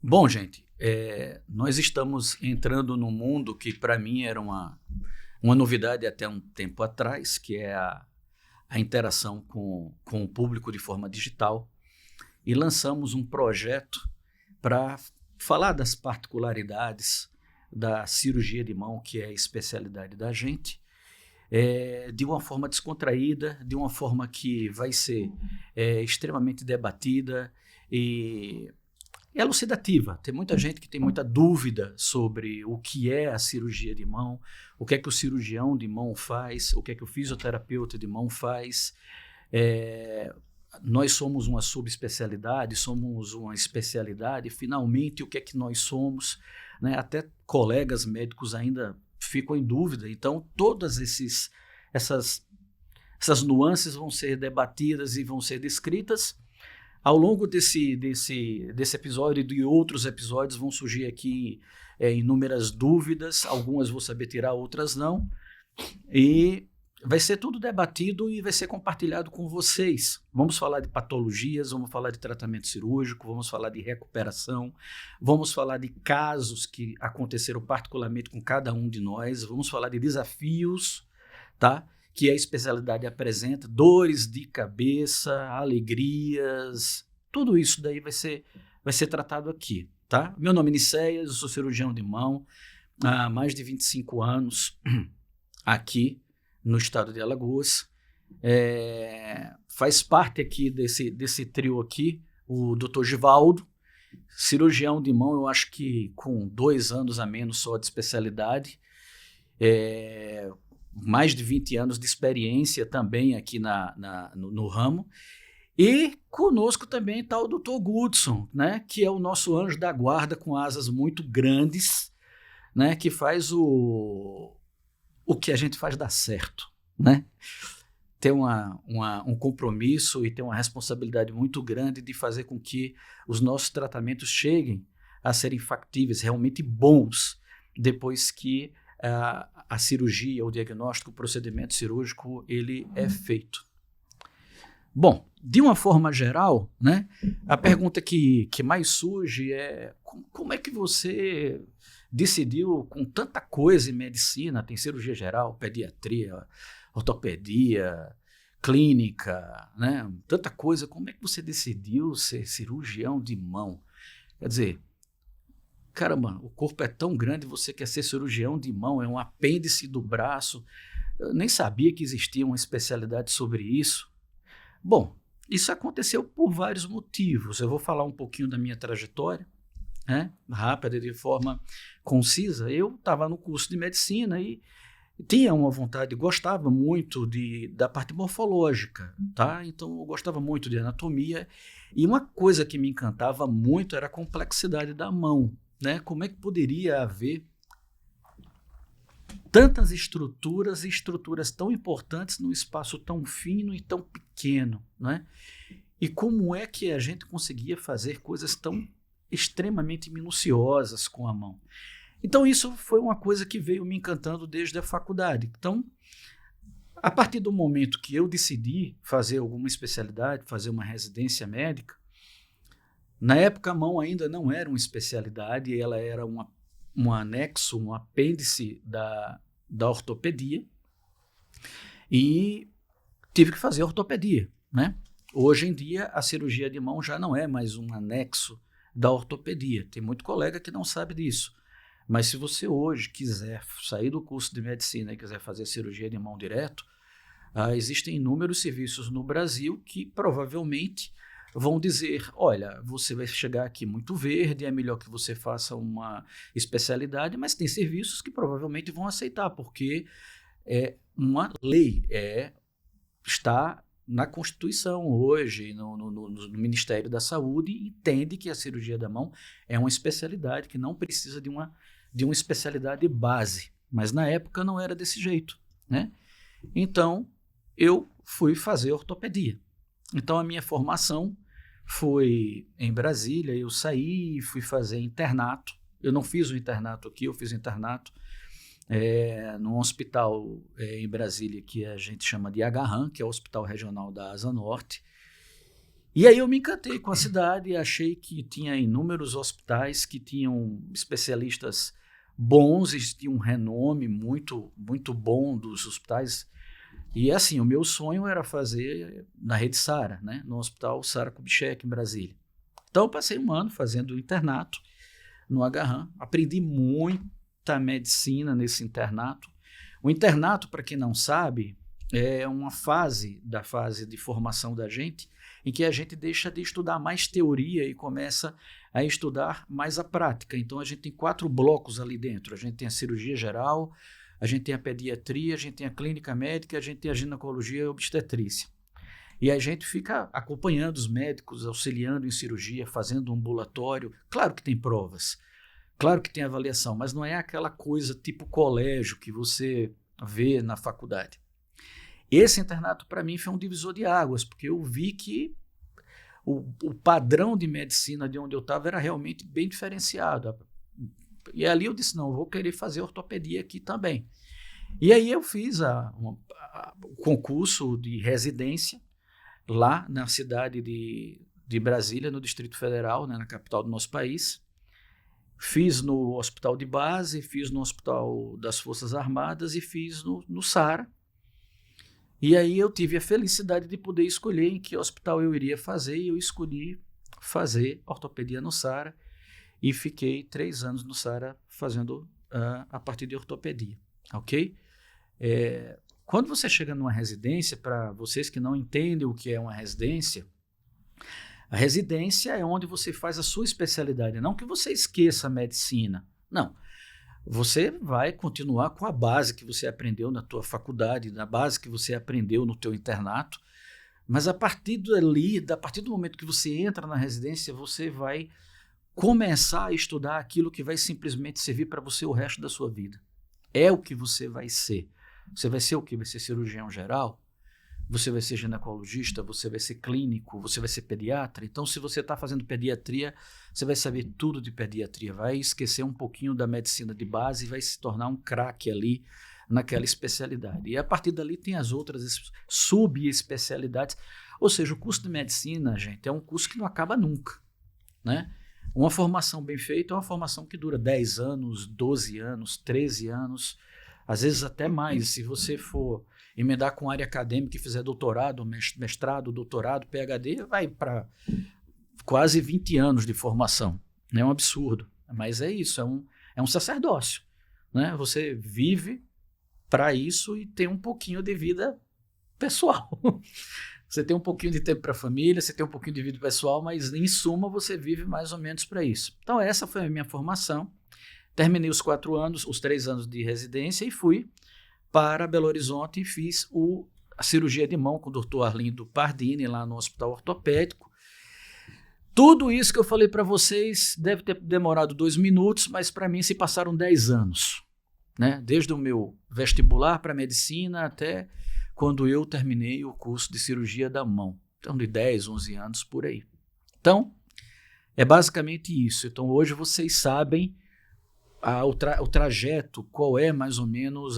Bom, gente, nós estamos entrando num mundo que para mim era uma novidade até um tempo atrás, que é a interação com o público de forma digital, e lançamos um projeto para falar das particularidades da cirurgia de mão, que é a especialidade da gente, de uma forma descontraída, de uma forma que vai ser extremamente debatida e elucidativa. Tem muita gente que tem muita dúvida sobre o que é a cirurgia de mão, o que é que o cirurgião de mão faz, o que é que o fisioterapeuta de mão faz. É, Nós somos uma subespecialidade, somos uma especialidade, finalmente o que é que nós somos, né? Até colegas médicos ainda ficam em dúvida, então essas, essas nuances vão ser debatidas e vão ser descritas. Ao longo desse episódio e de outros episódios vão surgir aqui inúmeras dúvidas, algumas vou saber tirar, outras não, e vai ser tudo debatido e vai ser compartilhado com vocês. Vamos falar de patologias, vamos falar de tratamento cirúrgico, vamos falar de recuperação, vamos falar de casos que aconteceram particularmente com cada um de nós, vamos falar de desafios, tá? Que a especialidade apresenta, dores de cabeça, alegrias, tudo isso daí vai ser tratado aqui, tá? Meu nome é Nicéias, eu sou cirurgião de mão há mais de 25 anos aqui no estado de Alagoas. Faz parte aqui desse trio aqui o Dr. Givaldo, cirurgião de mão, eu acho que com 2 anos a menos só de especialidade, mais de 20 anos de experiência também aqui no ramo. E conosco também está o Dr. Goodson, né, que é o nosso anjo da guarda com asas muito grandes, né, que faz o que a gente faz dar certo, né? Tem um compromisso e tem uma responsabilidade muito grande de fazer com que os nossos tratamentos cheguem a serem factíveis, realmente bons, depois que a cirurgia, o diagnóstico, o procedimento cirúrgico, ele é feito. Bom, de uma forma geral, né, a pergunta que mais surge é como é que você decidiu com tanta coisa em medicina, tem cirurgia geral, pediatria, ortopedia, clínica, né, tanta coisa, como é que você decidiu ser cirurgião de mão? Quer dizer, caramba, o corpo é tão grande, você quer ser cirurgião de mão, é um apêndice do braço. Eu nem sabia que existia uma especialidade sobre isso. Bom, isso aconteceu por vários motivos. Eu vou falar um pouquinho da minha trajetória, né, rápida, de forma concisa. Eu estava no curso de medicina e tinha uma vontade, gostava muito da parte morfológica, tá? Então eu gostava muito de anatomia e uma coisa que me encantava muito era a complexidade da mão, né? Como é que poderia haver tantas estruturas e estruturas tão importantes num espaço tão fino e tão pequeno, né? E como é que a gente conseguia fazer coisas tão extremamente minuciosas com a mão? Então isso foi uma coisa que veio me encantando desde a faculdade. Então, a partir do momento que eu decidi fazer alguma especialidade, fazer uma residência médica, na época a mão ainda não era uma especialidade, ela era um anexo, um apêndice da ortopedia, e tive que fazer ortopedia, né? Hoje em dia a cirurgia de mão já não é mais um anexo da ortopedia, tem muito colega que não sabe disso, mas se você hoje quiser sair do curso de medicina e quiser fazer cirurgia de mão direto, existem inúmeros serviços no Brasil que provavelmente vão dizer, olha, você vai chegar aqui muito verde, é melhor que você faça uma especialidade, mas tem serviços que provavelmente vão aceitar, porque é uma lei, está na Constituição hoje, no Ministério da Saúde, entende que a cirurgia da mão é uma especialidade que não precisa de uma especialidade base, mas na época não era desse jeito, né? Então, eu fui fazer ortopedia. Então, a minha formação foi em Brasília, eu saí e fui fazer internato. Eu não fiz o internato aqui, eu fiz o internato num hospital em Brasília que a gente chama de Agarram, que é o Hospital Regional da Asa Norte. E aí eu me encantei com a cidade, achei que tinha inúmeros hospitais que tinham especialistas bons, e tinham um renome muito, muito bom dos hospitais. E assim, o meu sonho era fazer na Rede Sara, né, no Hospital Sara Kubitschek, em Brasília. Então eu passei um ano fazendo internato no Agarram, aprendi muita medicina nesse internato. O internato, para quem não sabe, é uma fase de formação da gente, em que a gente deixa de estudar mais teoria e começa a estudar mais a prática. Então a gente tem 4 blocos ali dentro. A gente tem a cirurgia geral, a gente tem a pediatria, a gente tem a clínica médica, a gente tem a ginecologia e a obstetrícia. E a gente fica acompanhando os médicos, auxiliando em cirurgia, fazendo um ambulatório. Claro que tem provas, claro que tem avaliação, mas não é aquela coisa tipo colégio que você vê na faculdade. Esse internato, para mim, foi um divisor de águas, porque eu vi que o padrão de medicina de onde eu estava era realmente bem diferenciado. E ali eu disse, não, eu vou querer fazer ortopedia aqui também. E aí eu fiz o concurso de residência lá na cidade de Brasília, no Distrito Federal, né, na capital do nosso país. Fiz no hospital de base, fiz no hospital das Forças Armadas e fiz no Sara. E aí eu tive a felicidade de poder escolher em que hospital eu iria fazer, e eu escolhi fazer ortopedia no Sara e fiquei 3 anos no Sara fazendo a parte de ortopedia, ok? Quando você chega numa residência, para vocês que não entendem o que é uma residência, a residência é onde você faz a sua especialidade, não que você esqueça a medicina, não. Você vai continuar com a base que você aprendeu na tua faculdade, na base que você aprendeu no teu internato, mas a partir do momento que você entra na residência, você vai começar a estudar aquilo que vai simplesmente servir para você o resto da sua vida. É o que você vai ser. Você vai ser o quê? Vai ser cirurgião geral? Você vai ser ginecologista? Você vai ser clínico? Você vai ser pediatra? Então, se você está fazendo pediatria, você vai saber tudo de pediatria. Vai esquecer um pouquinho da medicina de base e vai se tornar um craque ali naquela especialidade. E a partir dali tem as outras subespecialidades. Ou seja, o curso de medicina, gente, é um curso que não acaba nunca, né? Uma formação bem feita é uma formação que dura 10 anos, 12 anos, 13 anos, às vezes até mais. Se você for emendar com área acadêmica e fizer doutorado, mestrado, doutorado, PhD, vai para quase 20 anos de formação. É um absurdo, mas é isso, é um sacerdócio, né? Você vive para isso e tem um pouquinho de vida pessoal. Você tem um pouquinho de tempo para a família, você tem um pouquinho de vida pessoal, mas em suma você vive mais ou menos para isso. Então essa foi a minha formação. Terminei os 4 anos, os 3 anos de residência e fui para Belo Horizonte e fiz a cirurgia de mão com o Dr. Arlindo Pardini lá no Hospital Ortopédico. Tudo isso que eu falei para vocês deve ter demorado 2 minutos, mas para mim se passaram 10 anos, né? Desde o meu vestibular para medicina até quando eu terminei o curso de cirurgia da mão. Então, de 10, 11 anos por aí. Então, é basicamente isso. Então, hoje vocês sabem o trajeto, qual é mais ou menos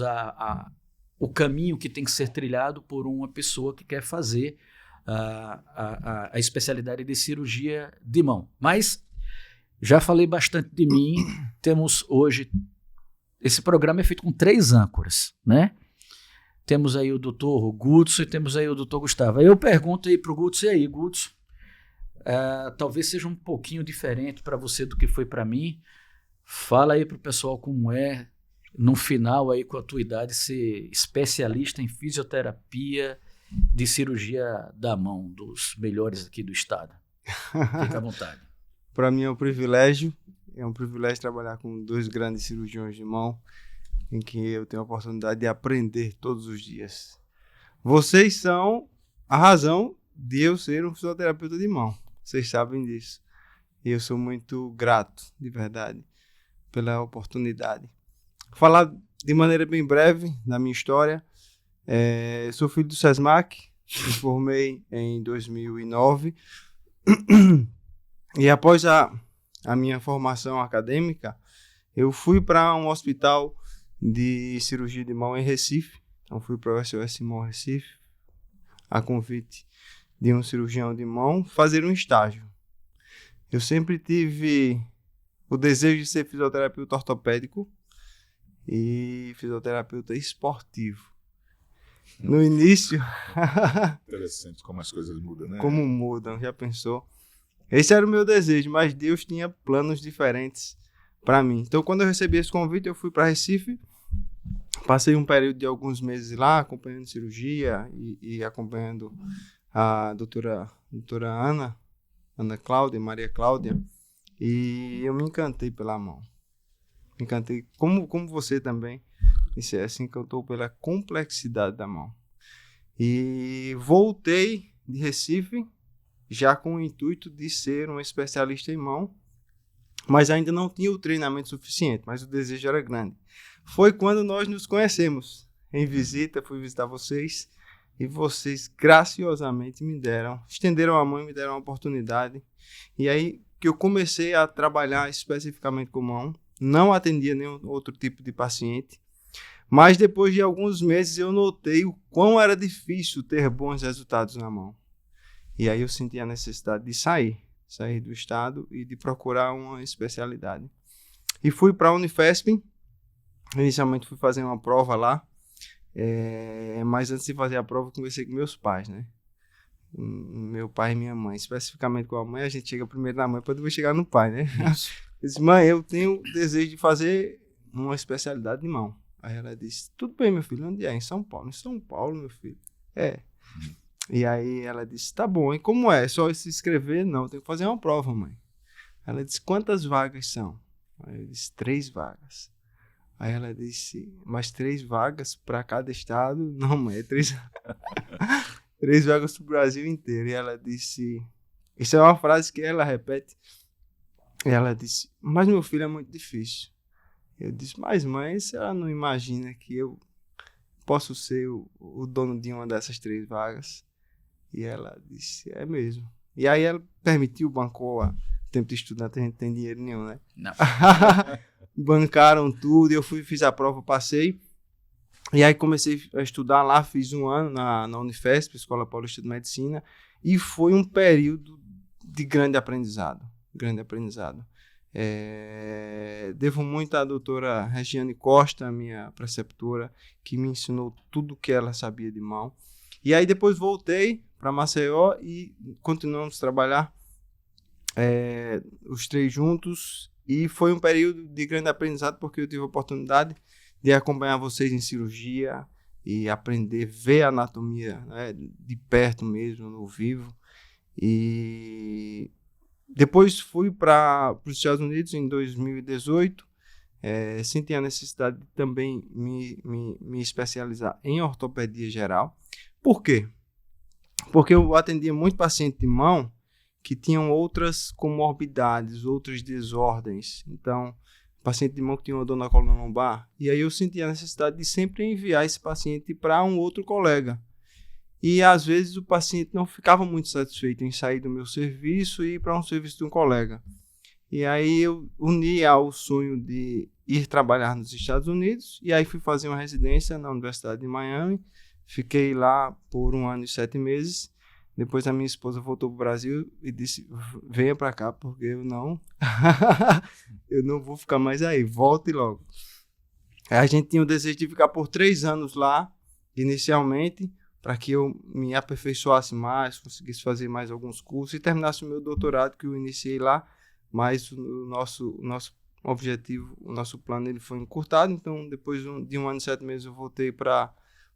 o caminho que tem que ser trilhado por uma pessoa que quer fazer a especialidade de cirurgia de mão. Mas já falei bastante de mim. Temos hoje... Esse programa é feito com 3 âncoras, né? Temos aí o doutor Gudson e temos aí o doutor Gustavo. Aí eu pergunto aí para o Gudson, e aí, Gudson, talvez seja um pouquinho diferente para você do que foi para mim. Fala aí para o pessoal como é, no final aí com a tua idade, ser especialista em fisioterapia de cirurgia da mão, dos melhores aqui do estado. Fica à vontade. Para mim é um privilégio trabalhar com 2 grandes cirurgiões de mão, em que eu tenho a oportunidade de aprender todos os dias. Vocês são a razão de eu ser um fisioterapeuta de mão. Vocês sabem disso. E eu sou muito grato, de verdade, pela oportunidade. Falar de maneira bem breve da minha história. Eu sou filho do SESMAC, me formei em 2009. E após a minha formação acadêmica, eu fui para um hospital de cirurgia de mão em Recife. Então fui para o SOS Mão Recife, a convite de um cirurgião de mão, fazer um estágio. Eu sempre tive o desejo de ser fisioterapeuta ortopédico e fisioterapeuta esportivo. No início... Interessante como as coisas mudam, né? Como mudam, já pensou? Esse era o meu desejo, mas Deus tinha planos diferentes para mim. Então, quando eu recebi esse convite, eu fui para Recife. Passei um período de alguns meses lá, acompanhando cirurgia e acompanhando a doutora Ana Cláudia, Maria Cláudia. E eu me encantei pela mão. Me encantei, como você também, se encantou pela complexidade da mão. E voltei de Recife, já com o intuito de ser um especialista em mão, mas ainda não tinha o treinamento suficiente, mas o desejo era grande. Foi quando nós nos conhecemos em visita, fui visitar vocês, e vocês graciosamente estenderam a mão e me deram uma oportunidade. E aí que eu comecei a trabalhar especificamente com mão, não atendia nenhum outro tipo de paciente, mas depois de alguns meses eu notei o quão era difícil ter bons resultados na mão. E aí eu senti a necessidade de sair do estado e de procurar uma especialidade. E fui para a Unifesp. Inicialmente fui fazer uma prova lá, mas antes de fazer a prova eu conversei com meus pais, né? Meu pai e minha mãe, especificamente com a mãe, a gente chega primeiro na mãe para depois chegar no pai, né? Eu disse, mãe, eu tenho desejo de fazer uma especialidade de mão. Aí ela disse, tudo bem, meu filho, onde é? Em São Paulo. Em São Paulo, meu filho. E aí ela disse, tá bom, e como é? Só se inscrever? Não, tem que fazer uma prova, mãe. Ela disse, quantas vagas são? Aí eu disse, 3 vagas. Aí ela disse, mas 3 vagas para cada estado? Não, mãe, é 3 vagas para o Brasil inteiro. E ela disse, isso é uma frase que ela repete. E ela disse, mas meu filho é muito difícil. Eu disse, mas mãe, se ela não imagina que eu posso ser o dono de uma dessas 3 vagas? E ela disse, é mesmo. E aí ela permitiu, bancou o tempo de estudante, a gente não tem dinheiro nenhum, né? Não. Bancaram tudo, eu fiz a prova, passei. E aí comecei a estudar lá, fiz um ano na Unifesp, Escola Paulista de Medicina, e foi um período de grande aprendizado. Devo muito à doutora Regiane Costa, minha preceptora, que me ensinou tudo o que ela sabia de mão. E aí depois voltei para Maceió e continuamos a trabalhar os 3 juntos. E foi um período de grande aprendizado porque eu tive a oportunidade de acompanhar vocês em cirurgia e aprender, ver a anatomia, né, de perto mesmo, no vivo. E depois fui para os Estados Unidos em 2018. Senti a necessidade de também me especializar em ortopedia geral. Por quê? Porque eu atendia muito paciente de mão que tinham outras comorbidades, outras desordens. Então, paciente de mão que tinha uma dor na coluna lombar. E aí eu senti a necessidade de sempre enviar esse paciente para um outro colega. E às vezes o paciente não ficava muito satisfeito em sair do meu serviço e ir para um serviço de um colega. E aí eu uni ao sonho de ir trabalhar nos Estados Unidos. E aí fui fazer uma residência na Universidade de Miami. Fiquei lá por 1 ano e 7 meses. Depois a minha esposa voltou para o Brasil e disse, venha para cá, porque eu não vou ficar mais aí, volte logo. Aí a gente tinha o desejo de ficar por 3 anos lá, inicialmente, para que eu me aperfeiçoasse mais, conseguisse fazer mais alguns cursos e terminasse o meu doutorado que eu iniciei lá, mas o nosso objetivo, o nosso plano ele foi encurtado. Então depois de 1 ano e 7 meses eu voltei para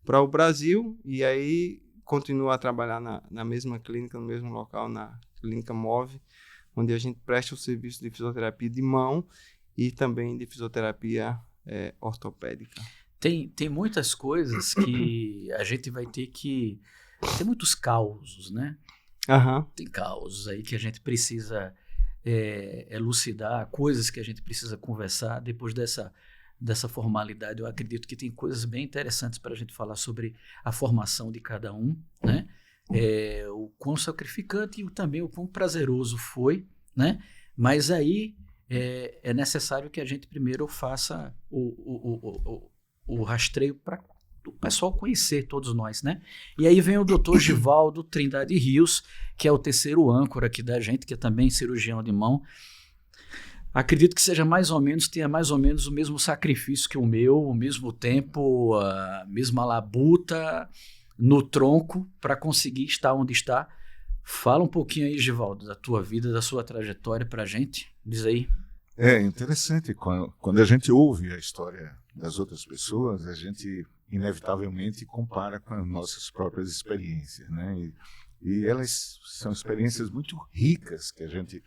o Brasil e aí continuo a trabalhar na mesma clínica, no mesmo local, na Clínica Move, onde a gente presta o serviço de fisioterapia de mão e também de fisioterapia ortopédica. Tem muitas coisas que a gente vai ter que... Tem muitos causos, né? Tem causos aí que a gente precisa elucidar, coisas que a gente precisa conversar depois dessa formalidade. Eu acredito que tem coisas bem interessantes para a gente falar sobre a formação de cada um, né? O quão sacrificante e também o quão prazeroso foi, né? Mas aí é necessário que a gente primeiro faça o rastreio para o pessoal conhecer, todos nós, né? E aí vem o Dr. Givaldo Trindade Rios, que é o terceiro âncora aqui da gente, que é também cirurgião de mão. Acredito que tenha mais ou menos o mesmo sacrifício que o meu, o mesmo tempo, a mesma labuta no tronco para conseguir estar onde está. Fala um pouquinho aí, Givaldo, da tua vida, da sua trajetória para a gente. Diz aí. É interessante, quando a gente ouve a história das outras pessoas, a gente inevitavelmente compara com as nossas próprias experiências, né? E elas são experiências muito ricas que a gente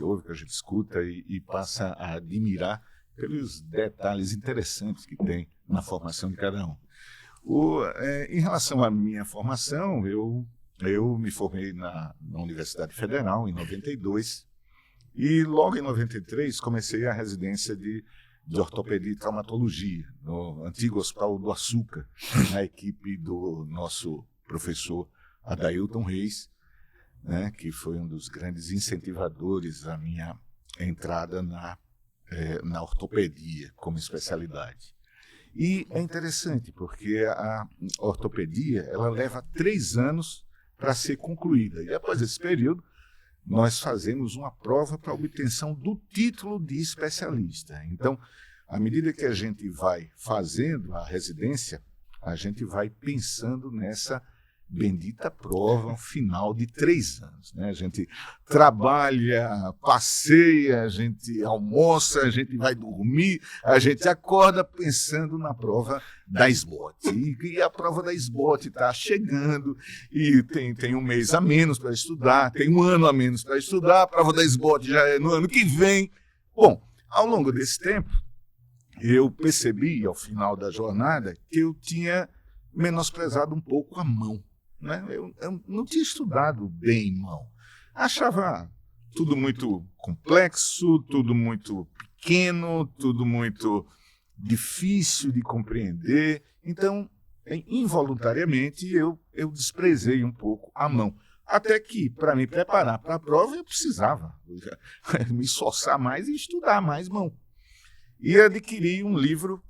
ouve, que a gente escuta e passa a admirar pelos detalhes interessantes que tem na formação de cada um. Em relação à minha formação, eu me formei na Universidade Federal em 92 e logo em 93 comecei a residência de ortopedia e traumatologia no antigo Hospital do Açúcar, na equipe do nosso professor Adailton Reis, né, que foi um dos grandes incentivadores da minha entrada na ortopedia como especialidade. E é interessante porque a ortopedia ela leva 3 anos para ser concluída. E após esse período, nós fazemos uma prova para obtenção do título de especialista. Então, à medida que a gente vai fazendo a residência, a gente vai pensando nessa bendita prova ao final de 3 anos, né? A gente trabalha, passeia, a gente almoça, a gente vai dormir, a gente acorda pensando na prova da SBOT. E a prova da SBOT está chegando e tem um mês a menos para estudar, tem um ano a menos para estudar, a prova da SBOT já é no ano que vem. Bom, ao longo desse tempo, eu percebi ao final da jornada que eu tinha menosprezado um pouco a mão. Né? Eu não tinha estudado bem mão. Achava tudo muito complexo, tudo muito pequeno, tudo muito difícil de compreender. Então, involuntariamente, eu desprezei um pouco a mão. Até que, para me preparar para a prova, eu precisava me esforçar mais e estudar mais mão. E adquiri um livro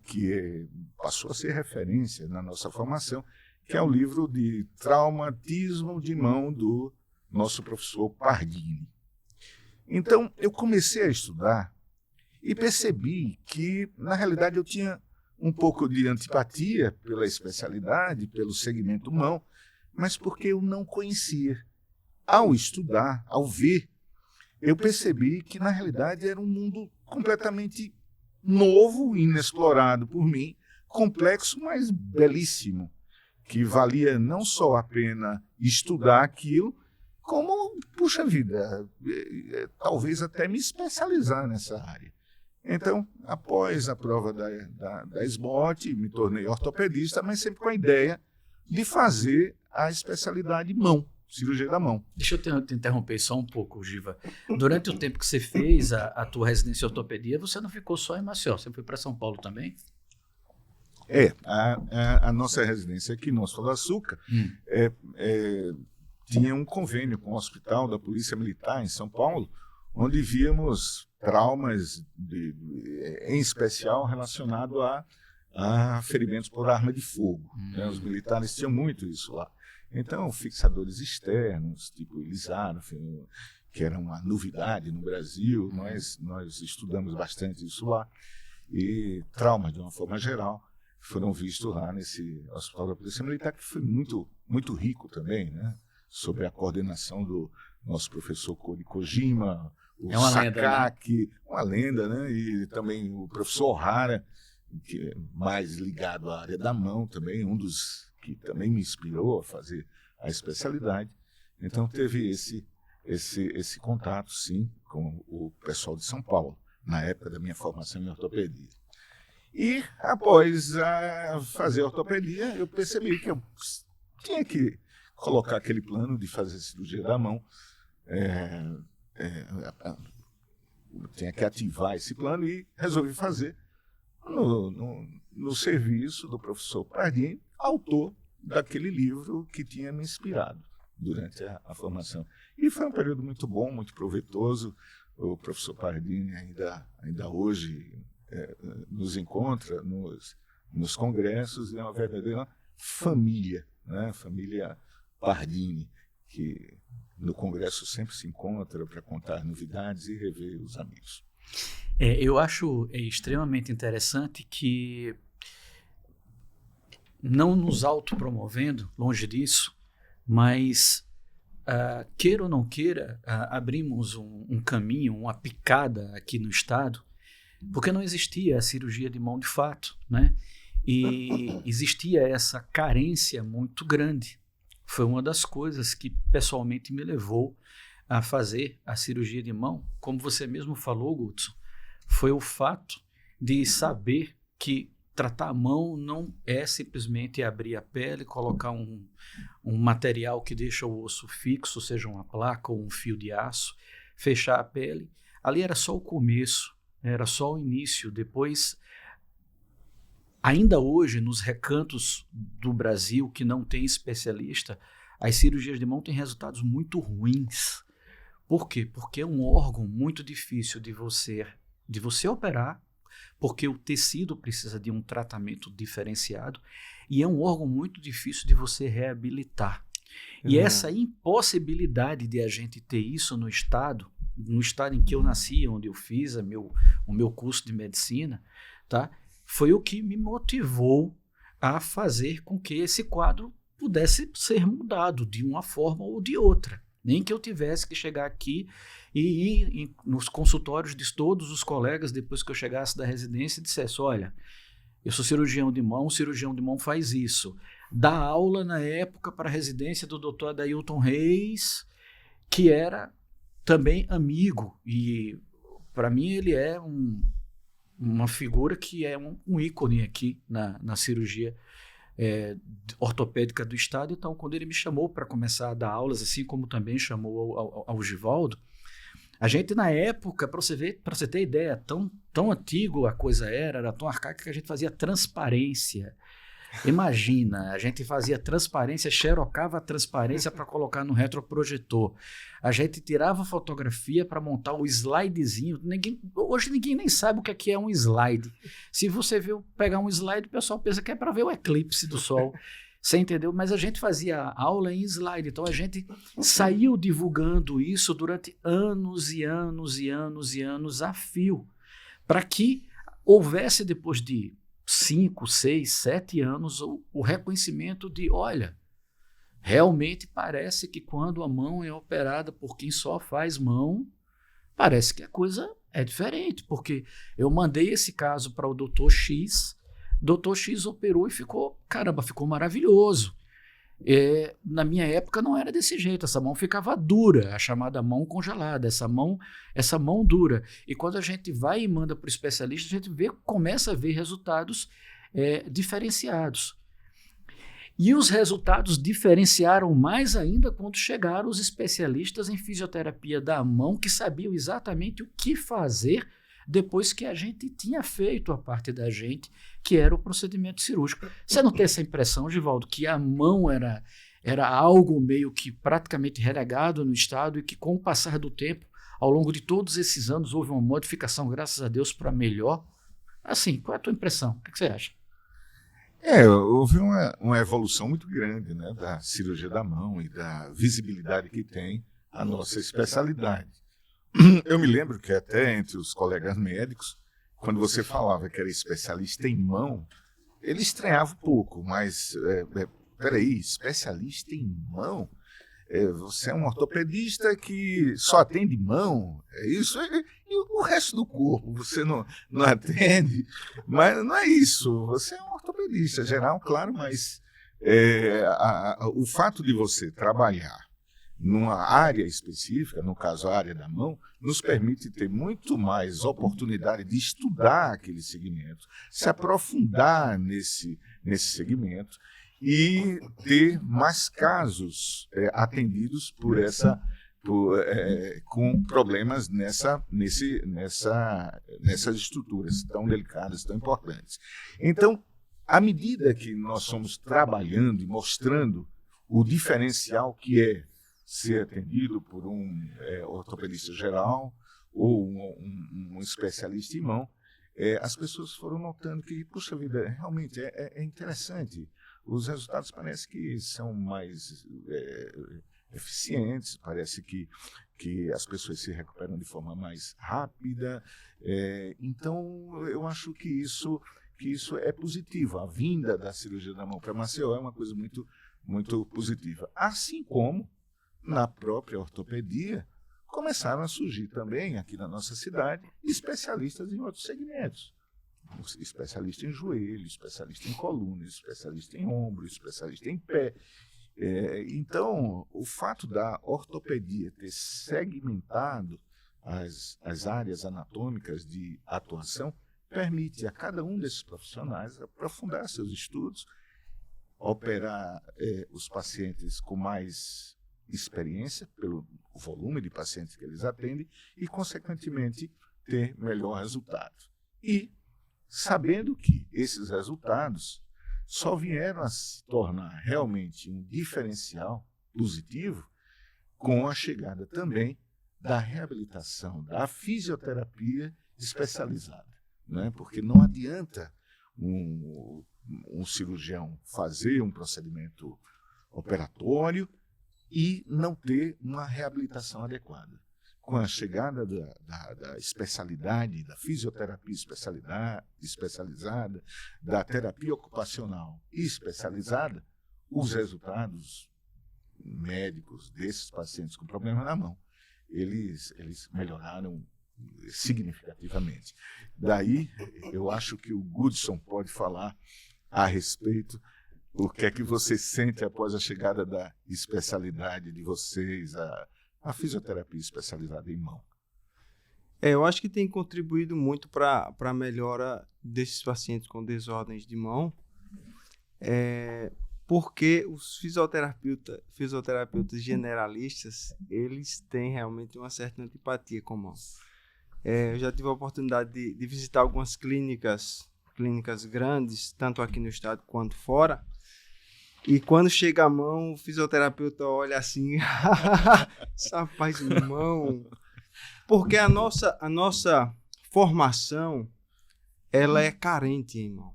que passou a ser referência na nossa formação, que é o livro de traumatismo de mão do nosso professor Pardini. Então, eu comecei a estudar e percebi que, na realidade, eu tinha um pouco de antipatia pela especialidade, pelo segmento mão, mas porque eu não conhecia. Ao estudar, ao ver, eu percebi que, na realidade, era um mundo completamente novo, inexplorado por mim, complexo, mas belíssimo, que valia não só a pena estudar aquilo, como, puxa vida, talvez até me especializar nessa área. Então, após a prova da SBOT, me tornei ortopedista, mas sempre com a ideia de fazer a especialidade mão, cirurgia da mão. Deixa eu te interromper só um pouco, Giva. Durante o tempo que você fez a tua residência em ortopedia, você não ficou só em Maceió, você foi para São Paulo também? A nossa residência aqui no Hospital do Açúcar tinha um convênio com o Hospital da Polícia Militar em São Paulo, onde víamos traumas, em especial relacionado a ferimentos por arma de fogo. Né? Os militares tinham muito isso lá. Então, fixadores externos, tipo Elisaro, que era uma novidade no Brasil, nós estudamos bastante isso lá, e traumas de uma forma geral foram vistos lá nesse Hospital da Polícia Militar, que foi muito, muito rico também, né? Sob a coordenação do nosso professor Kori Kojima, o Sakaki, lenda, né? Uma lenda, né? E também o professor Ohara, que é mais ligado à área da mão também, um dos que também me inspirou a fazer a especialidade. Então teve esse contato, sim, com o pessoal de São Paulo, na época da minha formação em ortopedia. E após fazer ortopedia, eu percebi que eu tinha que colocar aquele plano de fazer cirurgia da mão, tinha que ativar esse plano e resolvi fazer no serviço do professor Pardini, autor daquele livro que tinha me inspirado durante a formação. E foi um período muito bom, muito proveitoso. O professor Pardini ainda hoje nos encontra, nos congressos, é uma verdadeira família, né? Família Pardini, que no congresso sempre se encontra para contar novidades e rever os amigos. Eu acho extremamente interessante que, não nos autopromovendo, longe disso, mas queira ou não queira, abrimos um caminho, uma picada aqui no estado, porque não existia a cirurgia de mão de fato, né? E existia essa carência muito grande. Foi uma das coisas que pessoalmente me levou a fazer a cirurgia de mão. Como você mesmo falou, Gudson, foi o fato de saber que tratar a mão não é simplesmente abrir a pele, colocar um material que deixa o osso fixo, seja uma placa ou um fio de aço, fechar a pele. Ali era só o começo, era só o início. Depois, ainda hoje, nos recantos do Brasil que não tem especialista, as cirurgias de mão têm resultados muito ruins. Por quê? Porque é um órgão muito difícil de você operar, porque o tecido precisa de um tratamento diferenciado e é um órgão muito difícil de você reabilitar. E essa impossibilidade de a gente ter isso no estado em que eu nasci, onde eu fiz o meu curso de medicina, tá? Foi o que me motivou a fazer com que esse quadro pudesse ser mudado de uma forma ou de outra. Nem que eu tivesse que chegar aqui e ir nos consultórios de todos os colegas, depois que eu chegasse da residência, e dissesse: olha, eu sou cirurgião de mão, o cirurgião de mão faz isso. Dá aula na época para a residência do Dr. Adailton Reis, que era também amigo, e para mim ele é uma figura que é um ícone aqui na cirurgia ortopédica do estado. Então, quando ele me chamou para começar a dar aulas, assim como também chamou ao Givaldo, a gente na época, para você ter ideia, tão antigo a coisa era tão arcaica, que a gente fazia transparência. Imagina, a gente fazia transparência, xerocava a transparência para colocar no retroprojetor. A gente tirava fotografia para montar o slidezinho. Hoje ninguém nem sabe o que é um slide. Se você pegar um slide, o pessoal pensa que é para ver o eclipse do sol. Você entendeu? Mas a gente fazia aula em slide. Então a gente saiu divulgando isso durante anos e anos e anos e anos a fio, para que houvesse, depois de 5, 6, 7 anos, o reconhecimento de: olha, realmente parece que quando a mão é operada por quem só faz mão, parece que a coisa é diferente, porque eu mandei esse caso para o Dr. X, Dr. X operou e ficou maravilhoso. Na minha época não era desse jeito, essa mão ficava dura, a chamada mão congelada, essa mão dura. E quando a gente vai e manda para o especialista, a gente começa a ver resultados diferenciados. E os resultados diferenciaram mais ainda quando chegaram os especialistas em fisioterapia da mão, que sabiam exatamente o que fazer depois que a gente tinha feito a parte da gente, que era o procedimento cirúrgico. Você não tem essa impressão, Givaldo, que a mão era algo meio que praticamente relegado no estado e que, com o passar do tempo, ao longo de todos esses anos, houve uma modificação, graças a Deus, para melhor? Assim, qual é a tua impressão? O que você acha? Houve uma evolução muito grande, né, da cirurgia da mão e da visibilidade que tem a nossa especialidade. Eu me lembro que até entre os colegas médicos, quando você falava que era especialista em mão, ele estranhava um pouco, mas peraí, especialista em mão? Você é um ortopedista que só atende mão? É isso? E o resto do corpo você não atende? Mas não é isso, você é um ortopedista geral, claro, mas o fato de você trabalhar numa área específica, no caso a área da mão, nos permite ter muito mais oportunidade de estudar aquele segmento, se aprofundar nesse segmento e ter mais casos atendidos com problemas nessas estruturas tão delicadas, tão importantes. Então, à medida que nós somos trabalhando e mostrando o diferencial que é ser atendido por um ortopedista geral ou um especialista em mão, as pessoas foram notando que, puxa vida, realmente é interessante. Os resultados parece que são mais eficientes, parece que as pessoas se recuperam de forma mais rápida. Então, eu acho que isso é positivo. A vinda da cirurgia da mão para Maceió é uma coisa muito, muito positiva. Assim como, na própria ortopedia, começaram a surgir também, aqui na nossa cidade, especialistas em outros segmentos. Especialista em joelho, especialista em coluna, especialista em ombro, especialista em pé. Então, o fato da ortopedia ter segmentado as áreas anatômicas de atuação permite a cada um desses profissionais aprofundar seus estudos, operar os pacientes com mais experiência, pelo volume de pacientes que eles atendem, e, consequentemente, ter melhor resultado. E sabendo que esses resultados só vieram a se tornar realmente um diferencial positivo com a chegada também da reabilitação, da fisioterapia especializada, né? Porque não adianta um cirurgião fazer um procedimento operatório e não ter uma reabilitação adequada. Com a chegada da especialidade, da fisioterapia especializada, da terapia ocupacional especializada, os resultados médicos desses pacientes com problema na mão, eles melhoraram significativamente. Daí, eu acho que o Goodson pode falar a respeito o que é que você sente após a chegada da especialidade de vocês, a fisioterapia especializada em mão. Eu acho que tem contribuído muito para a melhora desses pacientes com desordens de mão, porque os fisioterapeutas generalistas, eles têm realmente uma certa antipatia com a mão. Eu já tive a oportunidade de visitar algumas clínicas grandes, tanto aqui no estado quanto fora, e quando chega a mão, o fisioterapeuta olha assim, esse rapaz de mão. Porque a nossa formação, ela é carente em mão.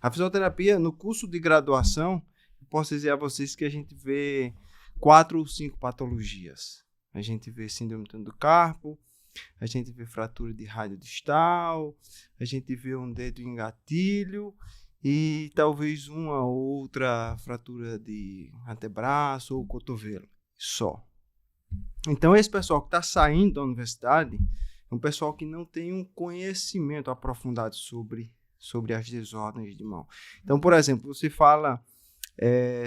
A fisioterapia, no curso de graduação, eu posso dizer a vocês que a gente vê 4 ou 5 patologias. A gente vê síndrome do carpo, a gente vê fratura de rádio distal, a gente vê um dedo em gatilho, e talvez uma outra fratura de antebraço ou cotovelo, só. Então, esse pessoal que está saindo da universidade é um pessoal que não tem um conhecimento aprofundado sobre as desordens de mão. Então, por exemplo, você fala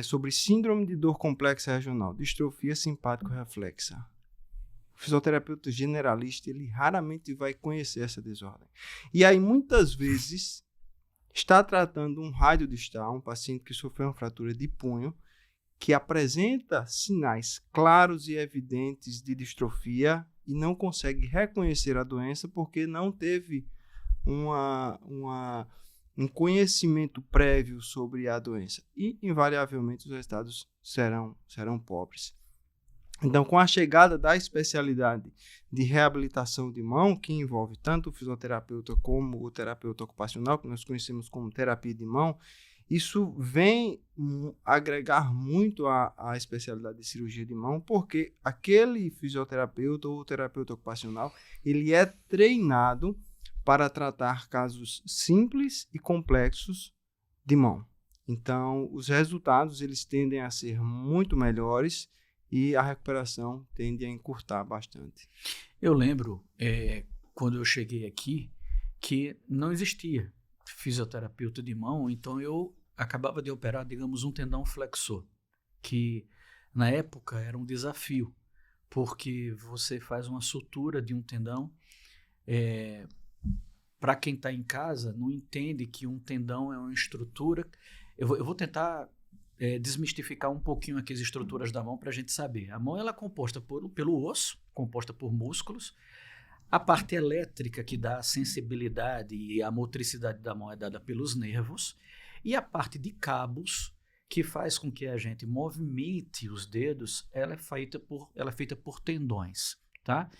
sobre síndrome de dor complexa regional, distrofia simpático-reflexa. O fisioterapeuta generalista, ele raramente vai conhecer essa desordem. E aí, muitas vezes, está tratando um rádio distal, um paciente que sofreu uma fratura de punho, que apresenta sinais claros e evidentes de distrofia e não consegue reconhecer a doença porque não teve um conhecimento prévio sobre a doença. E, invariavelmente, os resultados serão pobres. Então, com a chegada da especialidade de reabilitação de mão, que envolve tanto o fisioterapeuta como o terapeuta ocupacional, que nós conhecemos como terapia de mão, isso vem agregar muito à especialidade de cirurgia de mão, porque aquele fisioterapeuta ou terapeuta ocupacional, ele é treinado para tratar casos simples e complexos de mão. Então, os resultados eles tendem a ser muito melhores e a recuperação tende a encurtar bastante. Eu lembro, quando eu cheguei aqui, que não existia fisioterapeuta de mão, então eu acabava de operar, digamos, um tendão flexor, que na época era um desafio, porque você faz uma sutura de um tendão, para quem está em casa, não entende que um tendão é uma estrutura. Eu vou tentar desmistificar um pouquinho aqui as estruturas da mão para a gente saber. A mão ela é composta pelo osso, composta por músculos. A parte elétrica que dá a sensibilidade e a motricidade da mão é dada pelos nervos. E a parte de cabos, que faz com que a gente movimente os dedos, ela é feita por tendões, tá?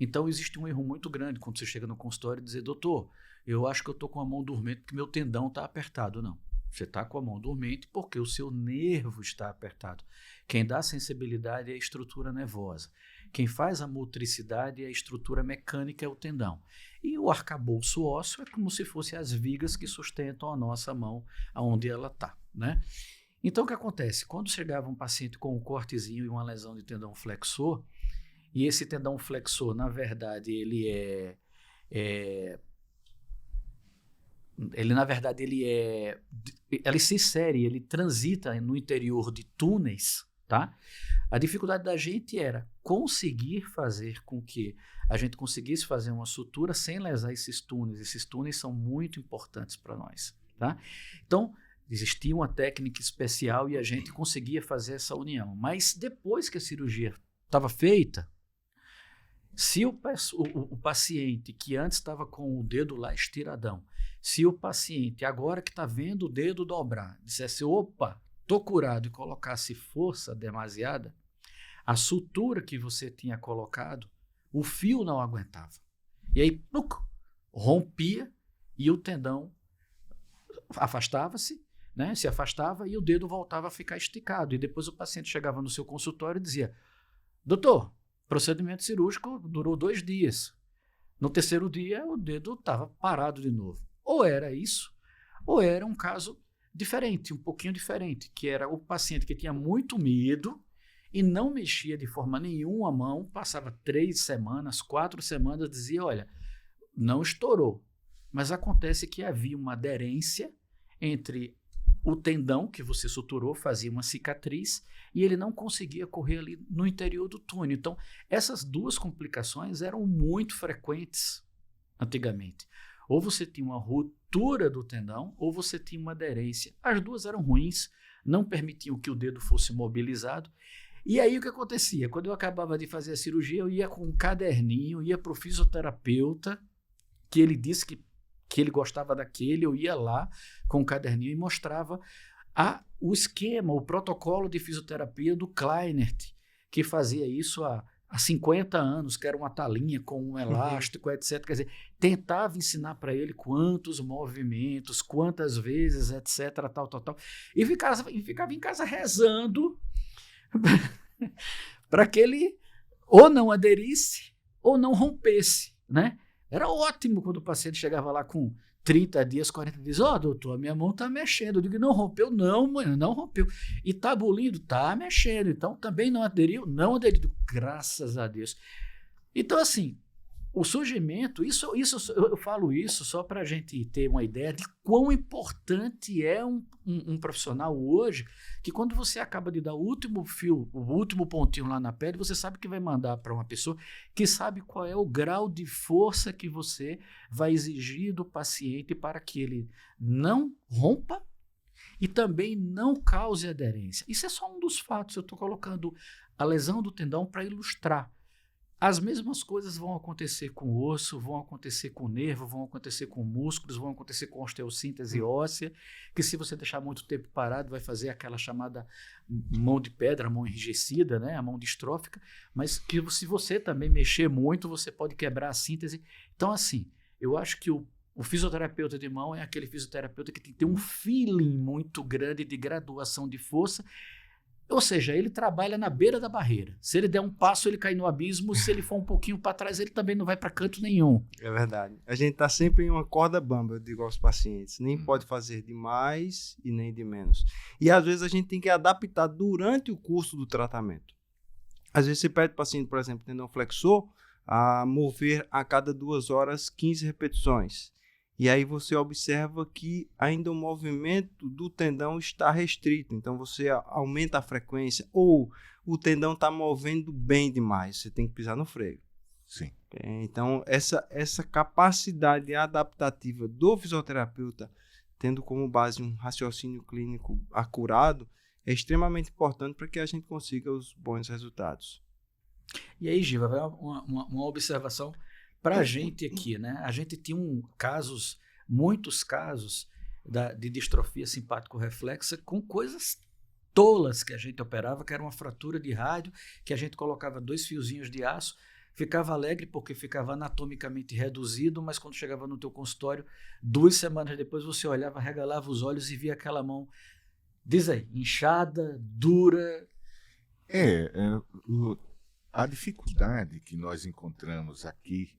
Então, existe um erro muito grande quando você chega no consultório e dizer, doutor, eu acho que eu estou com a mão dormente porque meu tendão está apertado. Não. Você está com a mão dormente porque o seu nervo está apertado. Quem dá sensibilidade é a estrutura nervosa. Quem faz a motricidade é a estrutura mecânica, é o tendão. E o arcabouço ósseo é como se fossem as vigas que sustentam a nossa mão aonde ela está, né? Então, o que acontece? Quando chegava um paciente com um cortezinho e uma lesão de tendão flexor, e esse tendão flexor, na verdade, ele se insere, ele transita no interior de túneis, tá? A dificuldade da gente era conseguir fazer com que a gente conseguisse fazer uma sutura sem lesar esses túneis. Esses túneis são muito importantes para nós, tá? Então, existia uma técnica especial e a gente conseguia fazer essa união. Mas depois que a cirurgia estava feita, se o paciente que antes estava com o dedo lá estiradão, se o paciente agora que está vendo o dedo dobrar, dissesse, opa, tô curado, e colocasse força demasiada, a sutura que você tinha colocado, o fio não aguentava. E aí, rompia e o tendão afastava-se, né? Se afastava e o dedo voltava a ficar esticado. E depois o paciente chegava no seu consultório e dizia, doutor, procedimento cirúrgico durou 2 dias. No 3º dia, o dedo estava parado de novo. Ou era isso, ou era um caso diferente, um pouquinho diferente, que era o paciente que tinha muito medo e não mexia de forma nenhuma a mão, passava 3 semanas, 4 semanas, dizia, olha, não estourou. Mas acontece que havia uma aderência entre o tendão que você suturou, fazia uma cicatriz, e ele não conseguia correr ali no interior do túnel. Então, essas 2 complicações eram muito frequentes antigamente. Ou você tinha uma ruptura do tendão, ou você tinha uma aderência. As 2 eram ruins, não permitiam que o dedo fosse mobilizado. E aí o que acontecia? Quando eu acabava de fazer a cirurgia, eu ia com um caderninho, ia para o fisioterapeuta, que ele disse que ele gostava daquele, eu ia lá com um caderninho e mostrava o esquema, o protocolo de fisioterapia do Kleinert, que fazia isso há 50 anos, que era uma talinha com um elástico, etc. Quer dizer, tentava ensinar para ele quantos movimentos, quantas vezes, etc. Tal. E ficava em casa rezando para que ele ou não aderisse ou não rompesse, né? Era ótimo quando o paciente chegava lá com 30 dias, 40 dias, doutor, a minha mão está mexendo. Eu digo, não rompeu? Não, mãe, não rompeu. E está bolindo? Está mexendo. Então, também não aderiu? Não aderiu. Graças a Deus. Então, assim, o surgimento, eu falo isso só para a gente ter uma ideia de quão importante é um profissional hoje, que quando você acaba de dar o último fio, o último pontinho lá na pele, você sabe que vai mandar para uma pessoa que sabe qual é o grau de força que você vai exigir do paciente para que ele não rompa e também não cause aderência. Isso é só um dos fatos, eu estou colocando a lesão do tendão para ilustrar. As mesmas coisas vão acontecer com o osso, vão acontecer com o nervo, vão acontecer com músculos, vão acontecer com osteossíntese óssea, que se você deixar muito tempo parado vai fazer aquela chamada mão de pedra, mão enrijecida, né? A mão distrófica, mas que se você também mexer muito, você pode quebrar a síntese. Então, assim, eu acho que o fisioterapeuta de mão é aquele fisioterapeuta que tem que ter um feeling muito grande de graduação de força. Ou seja, ele trabalha na beira da barreira. Se ele der um passo, ele cai no abismo. Se ele for um pouquinho para trás, ele também não vai para canto nenhum. É verdade. A gente está sempre em uma corda bamba, eu digo aos pacientes. Nem pode fazer de mais e nem de menos. E às vezes a gente tem que adaptar durante o curso do tratamento. Às vezes você pede o paciente, por exemplo, tendão flexor, a mover a cada 2 horas 15 repetições. E aí você observa que ainda o movimento do tendão está restrito. Então você aumenta a frequência ou o tendão está movendo bem demais. Você tem que pisar no freio. Sim. Então essa capacidade adaptativa do fisioterapeuta, tendo como base um raciocínio clínico acurado, é extremamente importante para que a gente consiga os bons resultados. E aí, Giva, vai uma observação para a gente aqui, né? A gente tinha muitos casos de distrofia simpático-reflexa com coisas tolas que a gente operava, que era uma fratura de rádio, que a gente colocava 2 fiozinhos de aço, ficava alegre porque ficava anatomicamente reduzido, mas quando chegava no teu consultório, 2 semanas depois você olhava, regalava os olhos e via aquela mão, diz aí, inchada, dura. A dificuldade que nós encontramos aqui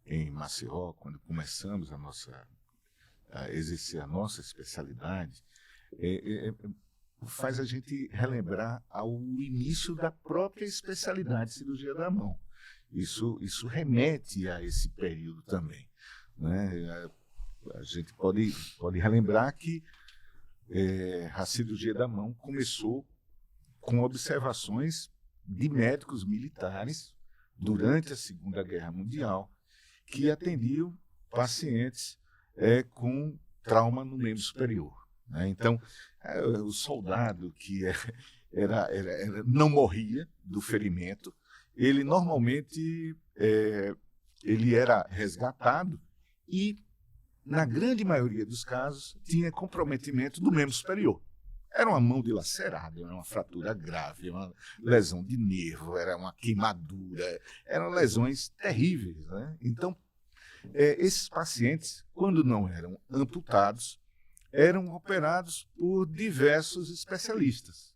em Maceió, quando começamos a exercer a nossa especialidade, faz a gente relembrar ao início da própria especialidade de cirurgia da mão. Isso remete a esse período também, né? A gente pode relembrar que a cirurgia da mão começou com observações de médicos militares durante a Segunda Guerra Mundial que atendiam pacientes com trauma no membro superior, né? Então, o soldado que não morria do ferimento, ele normalmente ele era resgatado e, na grande maioria dos casos, tinha comprometimento do membro superior. Era uma mão dilacerada, era uma fratura grave, uma lesão de nervo, era uma queimadura, eram lesões terríveis, né? Então, esses pacientes, quando não eram amputados, eram operados por diversos especialistas.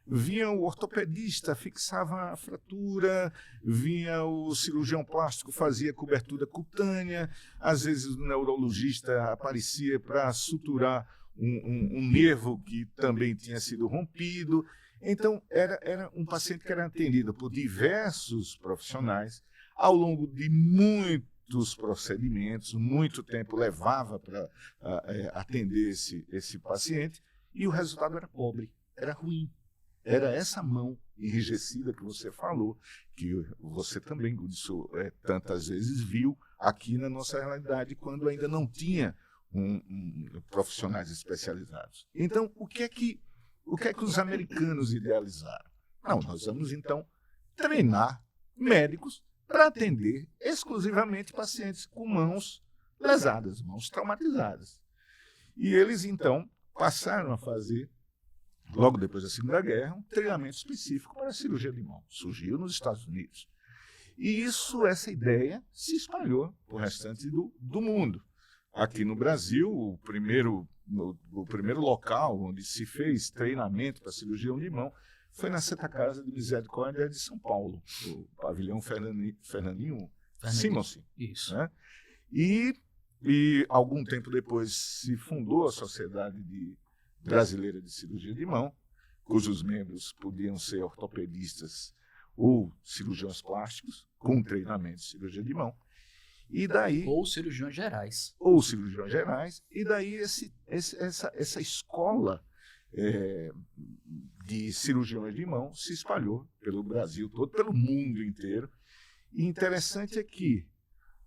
Vinha o ortopedista, fixava a fratura, vinha o cirurgião plástico, fazia cobertura cutânea, às vezes o neurologista aparecia para suturar um nervo que também tinha sido rompido. Então, era um paciente que era atendido por diversos profissionais ao longo de muitos procedimentos, muito tempo levava para atender esse paciente, e o resultado era pobre, era ruim. Era essa mão enrijecida que você falou, que você também, Gudson, tantas vezes viu aqui na nossa realidade, quando ainda não tinha profissionais especializados. Então, o que é que os americanos idealizaram? Não, nós vamos, então, treinar médicos para atender exclusivamente pacientes com mãos lesadas, mãos traumatizadas. E eles, então, passaram a fazer, logo depois da Segunda Guerra, um treinamento específico para a cirurgia de mão. Surgiu nos Estados Unidos. E essa ideia se espalhou para o restante do mundo. Aqui no Brasil, o primeiro local onde se fez treinamento para cirurgia de mão foi na Santa Casa de Misericórdia de São Paulo, o pavilhão Fernandinho Simonsen. Isso. Né? E algum tempo depois se fundou a Sociedade Brasileira de Cirurgia de Mão, cujos membros podiam ser ortopedistas ou cirurgiões plásticos, com treinamento de cirurgia de mão. E daí, ou cirurgiões gerais. E daí essa escola de cirurgiões de mão se espalhou pelo Brasil todo, pelo mundo inteiro. E interessante é que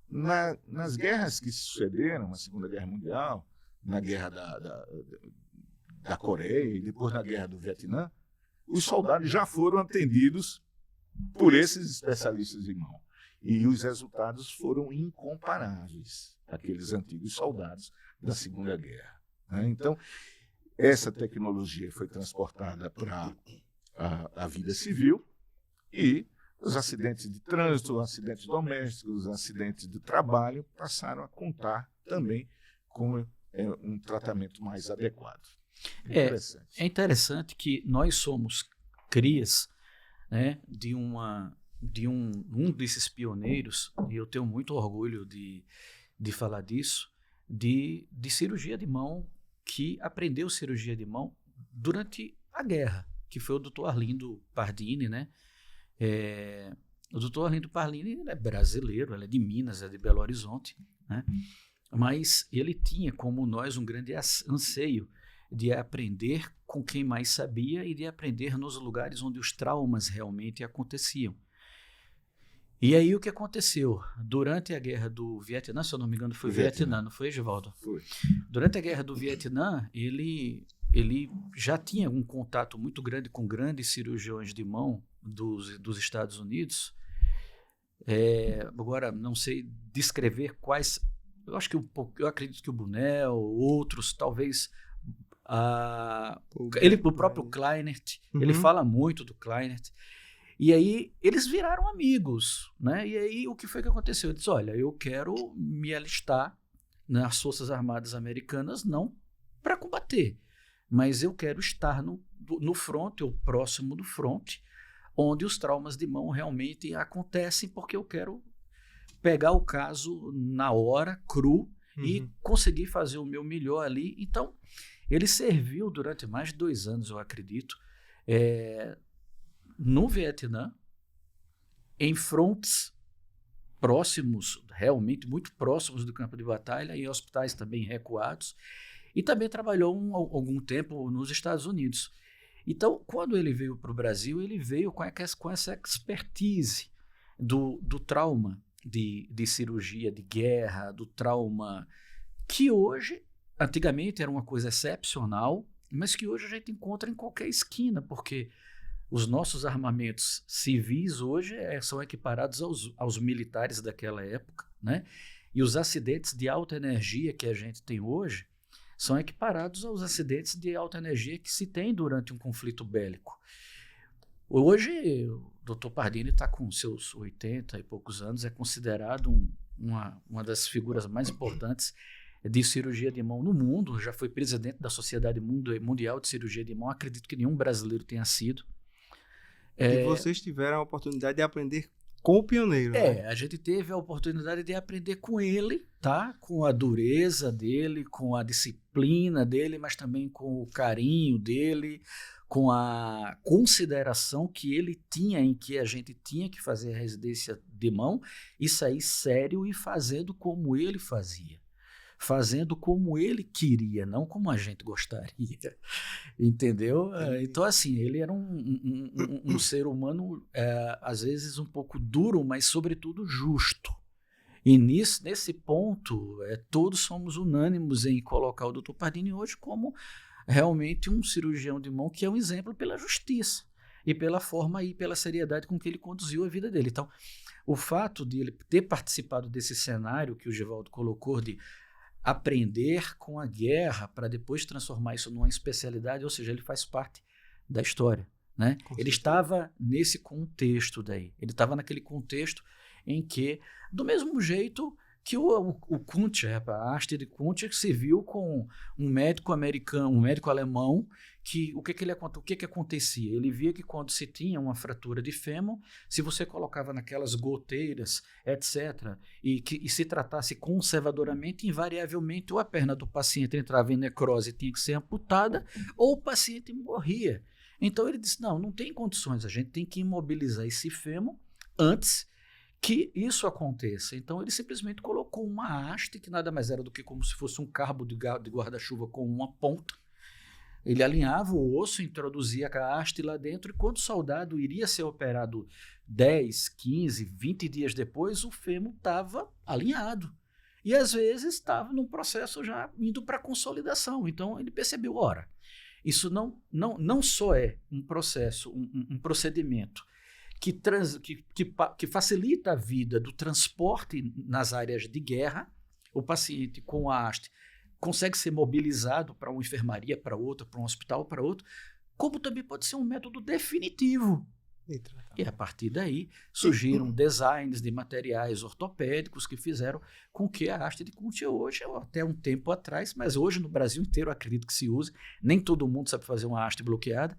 nas guerras que se sucederam, na Segunda Guerra Mundial, na Guerra da Coreia e depois na Guerra do Vietnã, os soldados já foram atendidos por esses especialistas de mão. E os resultados foram incomparáveis àqueles antigos soldados da Segunda Guerra, né? Então, essa tecnologia foi transportada para a vida civil, e os acidentes de trânsito, acidentes domésticos, acidentes de trabalho passaram a contar também com um tratamento mais adequado. É interessante que nós somos crias, né, de um desses pioneiros, e eu tenho muito orgulho de falar disso, de cirurgia de mão, que aprendeu cirurgia de mão durante a guerra, que foi o Dr. Arlindo Pardini, né? O Dr. Arlindo Pardini é brasileiro, ele é de Minas, é de Belo Horizonte, né? Mas ele tinha, como nós, um grande anseio de aprender com quem mais sabia e de aprender nos lugares onde os traumas realmente aconteciam. E aí o que aconteceu? Durante a Guerra do Vietnã, se eu não me engano foi Vietnã, não foi, Givaldo? Foi. Durante a Guerra do Vietnã, ele já tinha um contato muito grande com grandes cirurgiões de mão dos Estados Unidos. Agora, não sei descrever quais, eu acredito que o Brunel, outros, talvez o próprio Kleinert, ele fala muito do Kleinert. E aí eles viraram amigos, né? E aí o que foi que aconteceu? Eu disse, olha, eu quero me alistar nas Forças Armadas Americanas não para combater, mas eu quero estar no front, ou próximo do front, onde os traumas de mão realmente acontecem, porque eu quero pegar o caso na hora, cru, e conseguir fazer o meu melhor ali. Então, ele serviu durante mais de 2 anos, eu acredito, no Vietnã, em frontes próximos, realmente muito próximos do campo de batalha, e hospitais também recuados, e também trabalhou algum tempo nos Estados Unidos. Então, quando ele veio para o Brasil, ele veio com essa expertise do trauma de cirurgia de guerra, do trauma que hoje, antigamente era uma coisa excepcional, mas que hoje a gente encontra em qualquer esquina, porque os nossos armamentos civis hoje são equiparados aos militares daquela época, né? E os acidentes de alta energia que a gente tem hoje são equiparados aos acidentes de alta energia que se tem durante um conflito bélico. Hoje, o Dr. Pardini está com seus 80 e poucos anos, é considerado uma das figuras mais importantes de cirurgia de mão no mundo, já foi presidente da Sociedade Mundial de Cirurgia de Mão, acredito que nenhum brasileiro tenha sido. E vocês tiveram a oportunidade de aprender com o pioneiro, né? A gente teve a oportunidade de aprender com ele, tá? Com a dureza dele, com a disciplina dele, mas também com o carinho dele, com a consideração que ele tinha em que a gente tinha que fazer a residência de mão e sair sério e fazendo como ele fazia. Fazendo como ele queria, não como a gente gostaria, entendeu? Então, assim, ele era um ser humano, às vezes um pouco duro, mas sobretudo justo. E nesse ponto, todos somos unânimos em colocar o Dr. Pardini hoje como realmente um cirurgião de mão que é um exemplo pela justiça e pela forma e pela seriedade com que ele conduziu a vida dele. Então, o fato de ele ter participado desse cenário que o Givaldo colocou de aprender com a guerra para depois transformar isso numa especialidade, ou seja, ele faz parte da história, né? Ele estava nesse contexto daí, ele estava naquele contexto em que, do mesmo jeito que o Kuntscher, a Astrid Kuntscher, se viu com um médico americano, um médico alemão, que o que acontecia? Ele via que quando se tinha uma fratura de fêmur, se você colocava naquelas goteiras, etc., e se tratasse conservadoramente, invariavelmente, ou a perna do paciente entrava em necrose e tinha que ser amputada, ou o paciente morria. Então ele disse, não tem condições, a gente tem que imobilizar esse fêmur antes que isso aconteça. Então ele simplesmente colocou uma haste, que nada mais era do que como se fosse um cabo de guarda-chuva com uma ponta. Ele alinhava o osso, introduzia a haste lá dentro, e quando o soldado iria ser operado 10, 15, 20 dias depois, o fêmur estava alinhado. E às vezes estava num processo já indo para consolidação. Então ele percebeu, isso não só é um processo, um procedimento que facilita a vida do transporte nas áreas de guerra, o paciente com a haste consegue ser mobilizado para uma enfermaria, para outra, para um hospital, para outro, como também pode ser um método definitivo. E a partir daí surgiram designs de materiais ortopédicos que fizeram com que a haste de Kuntscher hoje, até um tempo atrás, mas hoje no Brasil inteiro acredito que se use, nem todo mundo sabe fazer uma haste bloqueada,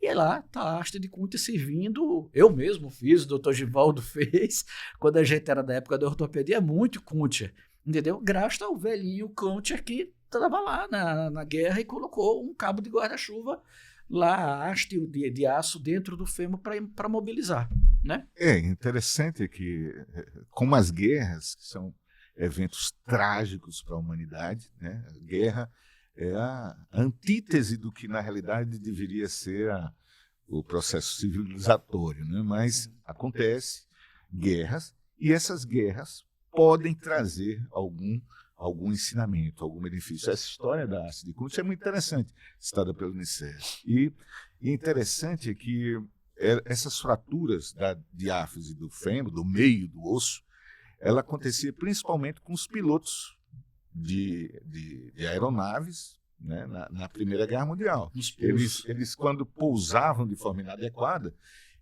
e lá está a haste de Kuntscher servindo, eu mesmo fiz, o Dr. Givaldo fez, quando a gente era da época da ortopedia, muito Kuntscher, entendeu? Graças ao velhinho Kuntscher que estava lá na guerra e colocou um cabo de guarda-chuva lá, a haste de aço dentro do fêmur para mobilizar, né? É interessante que, como as guerras, que são eventos trágicos para a humanidade, né? A guerra é a antítese do que, na realidade, deveria ser o processo civilizatório, né? Mas acontece guerras, e essas guerras podem trazer algum ensinamento, algum benefício. Essa história da haste de Kuntscher é muito interessante, citada pelo Unicef. E interessante é que essas fraturas da diáfise do fêmur, do meio do osso, ela acontecia principalmente com os pilotos de aeronaves, né, na Primeira Guerra Mundial. Eles, quando pousavam de forma inadequada,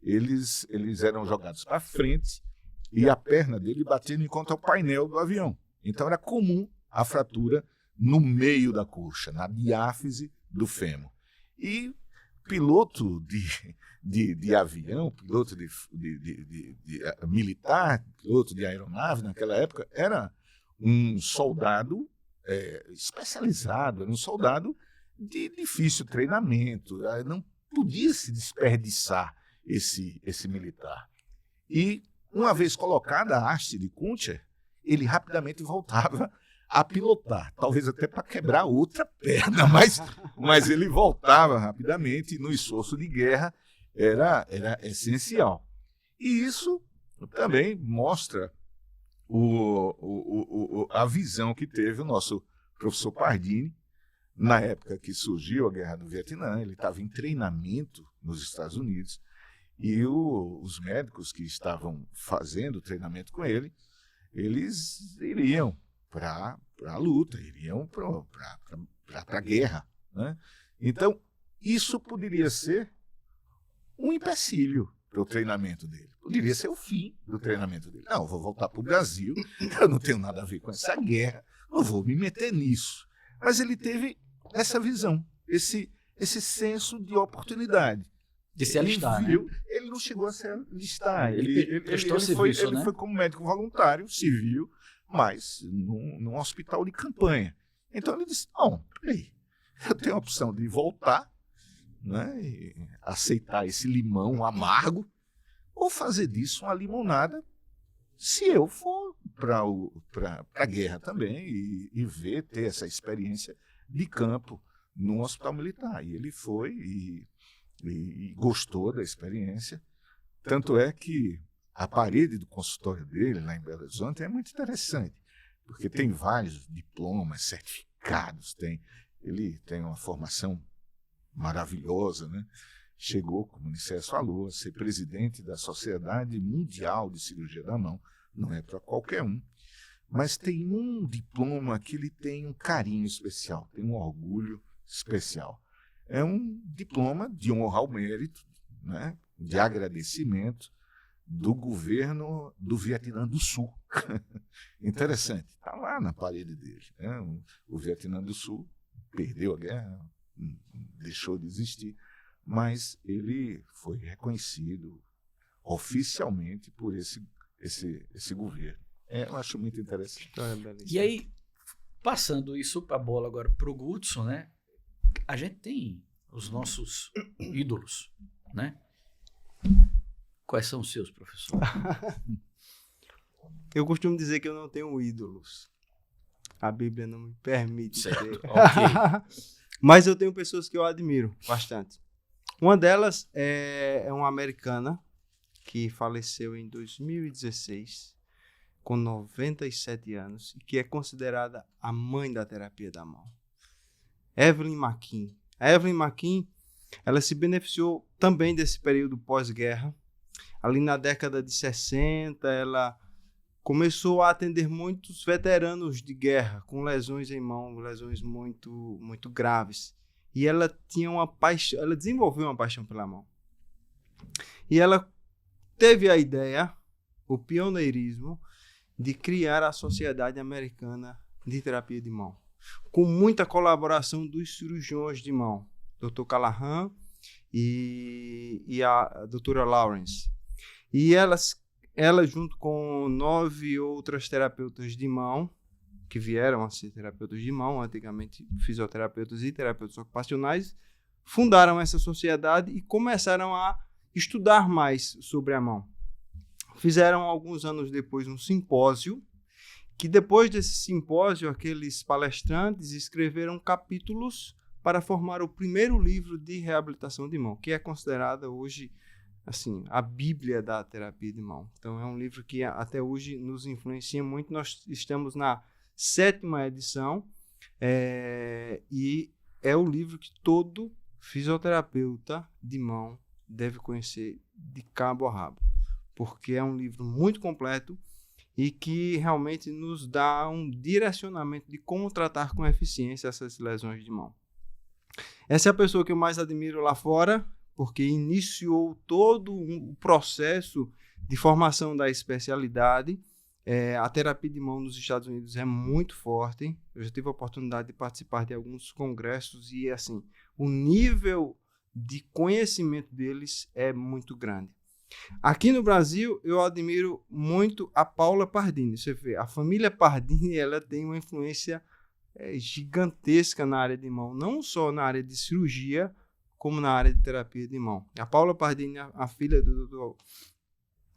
eles eram jogados para frente e a perna dele batendo contra o painel do avião. Então era comum a fratura no meio da coxa, na diáfise do fêmur. E piloto de avião, piloto de militar, piloto de aeronave naquela época, era um soldado especializado, era um soldado de difícil treinamento, não podia se desperdiçar esse militar. E, uma vez colocada a haste de Kuncher, ele rapidamente voltava a pilotar, talvez até para quebrar outra perna, mas ele voltava rapidamente e no esforço de guerra era essencial. E isso também mostra a visão que teve o nosso professor Pardini na época que surgiu a Guerra do Vietnã. Ele estava em treinamento nos Estados Unidos e os médicos que estavam fazendo treinamento com ele, eles iriam para a luta, iriam para a guerra, né? Então, isso poderia ser um empecilho para o treinamento dele. Poderia ser o fim do treinamento dele. Não, eu vou voltar para o Brasil, eu não tenho nada a ver com essa guerra, não vou me meter nisso. Mas ele teve essa visão, esse senso de oportunidade. De se alistar, né? Ele não chegou a se alistar. Ele né? foi como médico voluntário, civil, mas num hospital de campanha. Então ele disse, não, peraí, eu tenho a opção de voltar, né, e aceitar esse limão amargo, ou fazer disso uma limonada, se eu for para a guerra também e ter essa experiência de campo num hospital militar. E ele foi e gostou da experiência. Tanto é que a parede do consultório dele, lá em Belo Horizonte, é muito interessante, porque tem vários diplomas, certificados, ele tem uma formação maravilhosa, né? Chegou, como o Nicésio falou, a ser presidente da Sociedade Mundial de Cirurgia da Mão. Não é para qualquer um, mas tem um diploma que ele tem um carinho especial, tem um orgulho especial. É um diploma de honra ao mérito, né? De agradecimento do governo do Vietnã do Sul. Interessante, está lá na parede dele, né? O Vietnã do Sul perdeu a guerra, deixou de existir, mas ele foi reconhecido oficialmente por esse governo. Eu acho muito interessante. E aí, passando isso a bola agora para o Gudson, né? A gente tem os nossos ídolos, né? Quais são os seus, professor? Eu costumo dizer que eu não tenho ídolos. A Bíblia não me permite ter. Okay. Mas eu tenho pessoas que eu admiro bastante. Uma delas é uma americana que faleceu em 2016, com 97 anos, e que é considerada a mãe da terapia da mão. Evelyn McKim. A Evelyn McKim, ela se beneficiou também desse período pós-guerra. Ali na década de 60, ela começou a atender muitos veteranos de guerra com lesões em mão, lesões muito, muito graves. E ela tinha uma paixão, ela desenvolveu uma paixão pela mão. E ela teve a ideia, o pioneirismo, de criar a Sociedade Americana de Terapia de Mão, com muita colaboração dos cirurgiões de mão, Dr. Callahan e a doutora Lawrence. E ela, junto com 9 outras terapeutas de mão, que vieram a ser terapeutas de mão, antigamente fisioterapeutas e terapeutas ocupacionais, fundaram essa sociedade e começaram a estudar mais sobre a mão. Fizeram, alguns anos depois, um simpósio, que depois desse simpósio, aqueles palestrantes escreveram capítulos para formar o primeiro livro de reabilitação de mão, que é considerada hoje assim, a Bíblia da terapia de mão. Então é um livro que até hoje nos influencia muito. Nós estamos na 7ª edição e é o livro que todo fisioterapeuta de mão deve conhecer de cabo a rabo, porque é um livro muito completo e que realmente nos dá um direcionamento de como tratar com eficiência essas lesões de mão. Essa é a pessoa que eu mais admiro lá fora, porque iniciou todo um processo de formação da especialidade. A terapia de mão nos Estados Unidos é muito forte. Eu já tive a oportunidade de participar de alguns congressos e, assim, o nível de conhecimento deles é muito grande. Aqui no Brasil, eu admiro muito a Paula Pardini. Você vê, a família Pardini, ela tem uma influência gigantesca na área de mão, não só na área de cirurgia, como na área de terapia de mão. A Paula Pardini, a filha do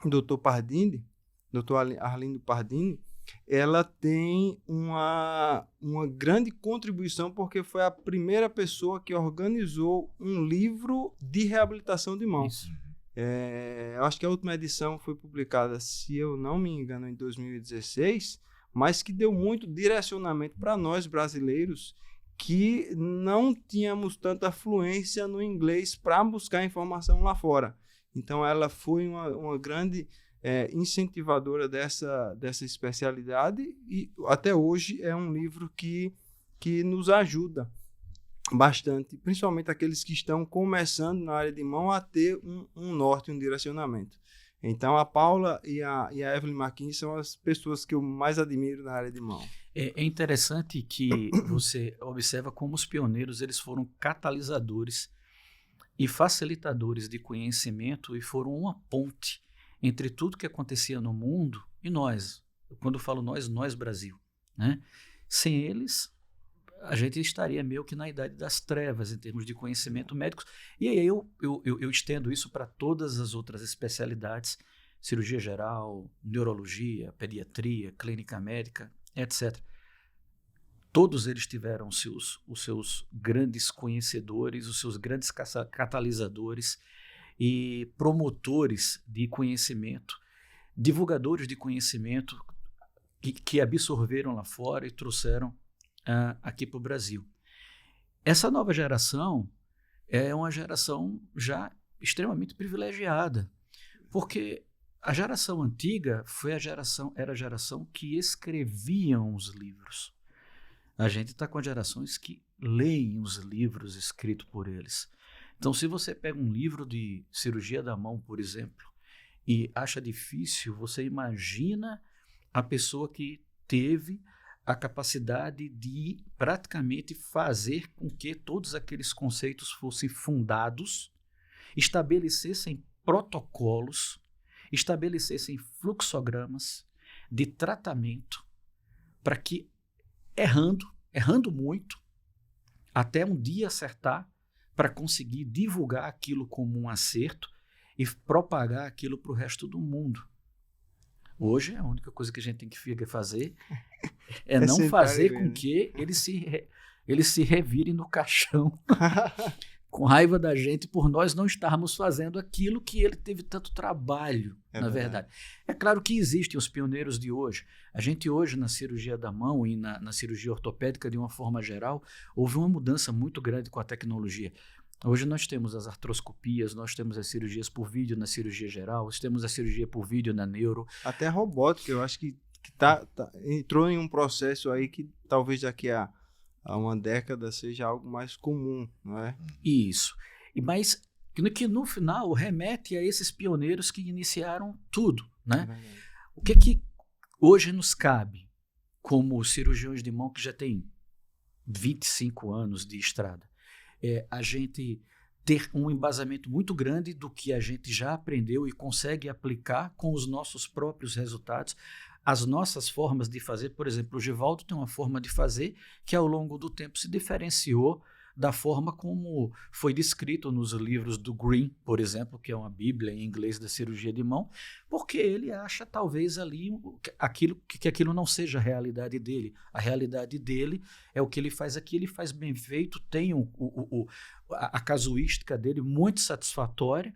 Dr. Pardini, Dr. Arlindo Pardini, ela tem uma grande contribuição porque foi a primeira pessoa que organizou um livro de reabilitação de mão. Eu acho que a última edição foi publicada, se eu não me engano, em 2016, mas que deu muito direcionamento para nós brasileiros que não tínhamos tanta fluência no inglês para buscar informação lá fora. Então ela foi uma grande incentivadora dessa especialidade e até hoje é um livro que nos ajuda bastante, principalmente aqueles que estão começando na área de mão a ter um norte, um direcionamento. Então a Paula e a Evelyn Marquinhos são as pessoas que eu mais admiro na área de mão. É interessante que você observa como os pioneiros eles foram catalisadores e facilitadores de conhecimento e foram uma ponte entre tudo que acontecia no mundo e nós. Quando eu falo nós Brasil, né? Sem eles, a gente estaria meio que na idade das trevas em termos de conhecimento médico. E aí eu estendo isso para todas as outras especialidades, cirurgia geral, neurologia, pediatria, clínica médica, etc. Todos eles tiveram os seus grandes conhecedores, os seus grandes catalisadores e promotores de conhecimento, divulgadores de conhecimento que absorveram lá fora e trouxeram aqui para o Brasil. Essa nova geração é uma geração já extremamente privilegiada, porque a geração antiga era a geração que escreviam os livros. A gente está com gerações que leem os livros escritos por eles. Então, se você pega um livro de cirurgia da mão, por exemplo, e acha difícil, você imagina a pessoa que teve a capacidade de praticamente fazer com que todos aqueles conceitos fossem fundados, estabelecessem protocolos, estabelecessem fluxogramas de tratamento para que, errando muito, até um dia acertar, para conseguir divulgar aquilo como um acerto e propagar aquilo para o resto do mundo. Hoje, a única coisa que a gente tem que fazer é não fazer com que eles se revirem no caixão com raiva da gente por nós não estarmos fazendo aquilo que ele teve tanto trabalho, na verdade. É claro que existem os pioneiros de hoje. A gente hoje, na cirurgia da mão e na cirurgia ortopédica, de uma forma geral, houve uma mudança muito grande com a tecnologia. Hoje nós temos as artroscopias, nós temos as cirurgias por vídeo na cirurgia geral, nós temos a cirurgia por vídeo na neuro. Até a robótica, eu acho que entrou em um processo aí que talvez daqui a uma década seja algo mais comum, não é? Isso. Mas que no final remete a esses pioneiros que iniciaram tudo, né? O que hoje nos cabe como cirurgiões de mão que já têm 25 anos de estrada? A gente ter um embasamento muito grande do que a gente já aprendeu e consegue aplicar com os nossos próprios resultados, as nossas formas de fazer. Por exemplo, o Givaldo tem uma forma de fazer que ao longo do tempo se diferenciou da forma como foi descrito nos livros do Green, por exemplo, que é uma bíblia em inglês da cirurgia de mão, porque ele acha talvez ali que aquilo não seja a realidade dele. A realidade dele é o que ele faz aqui, ele faz bem feito, tem a casuística dele muito satisfatória,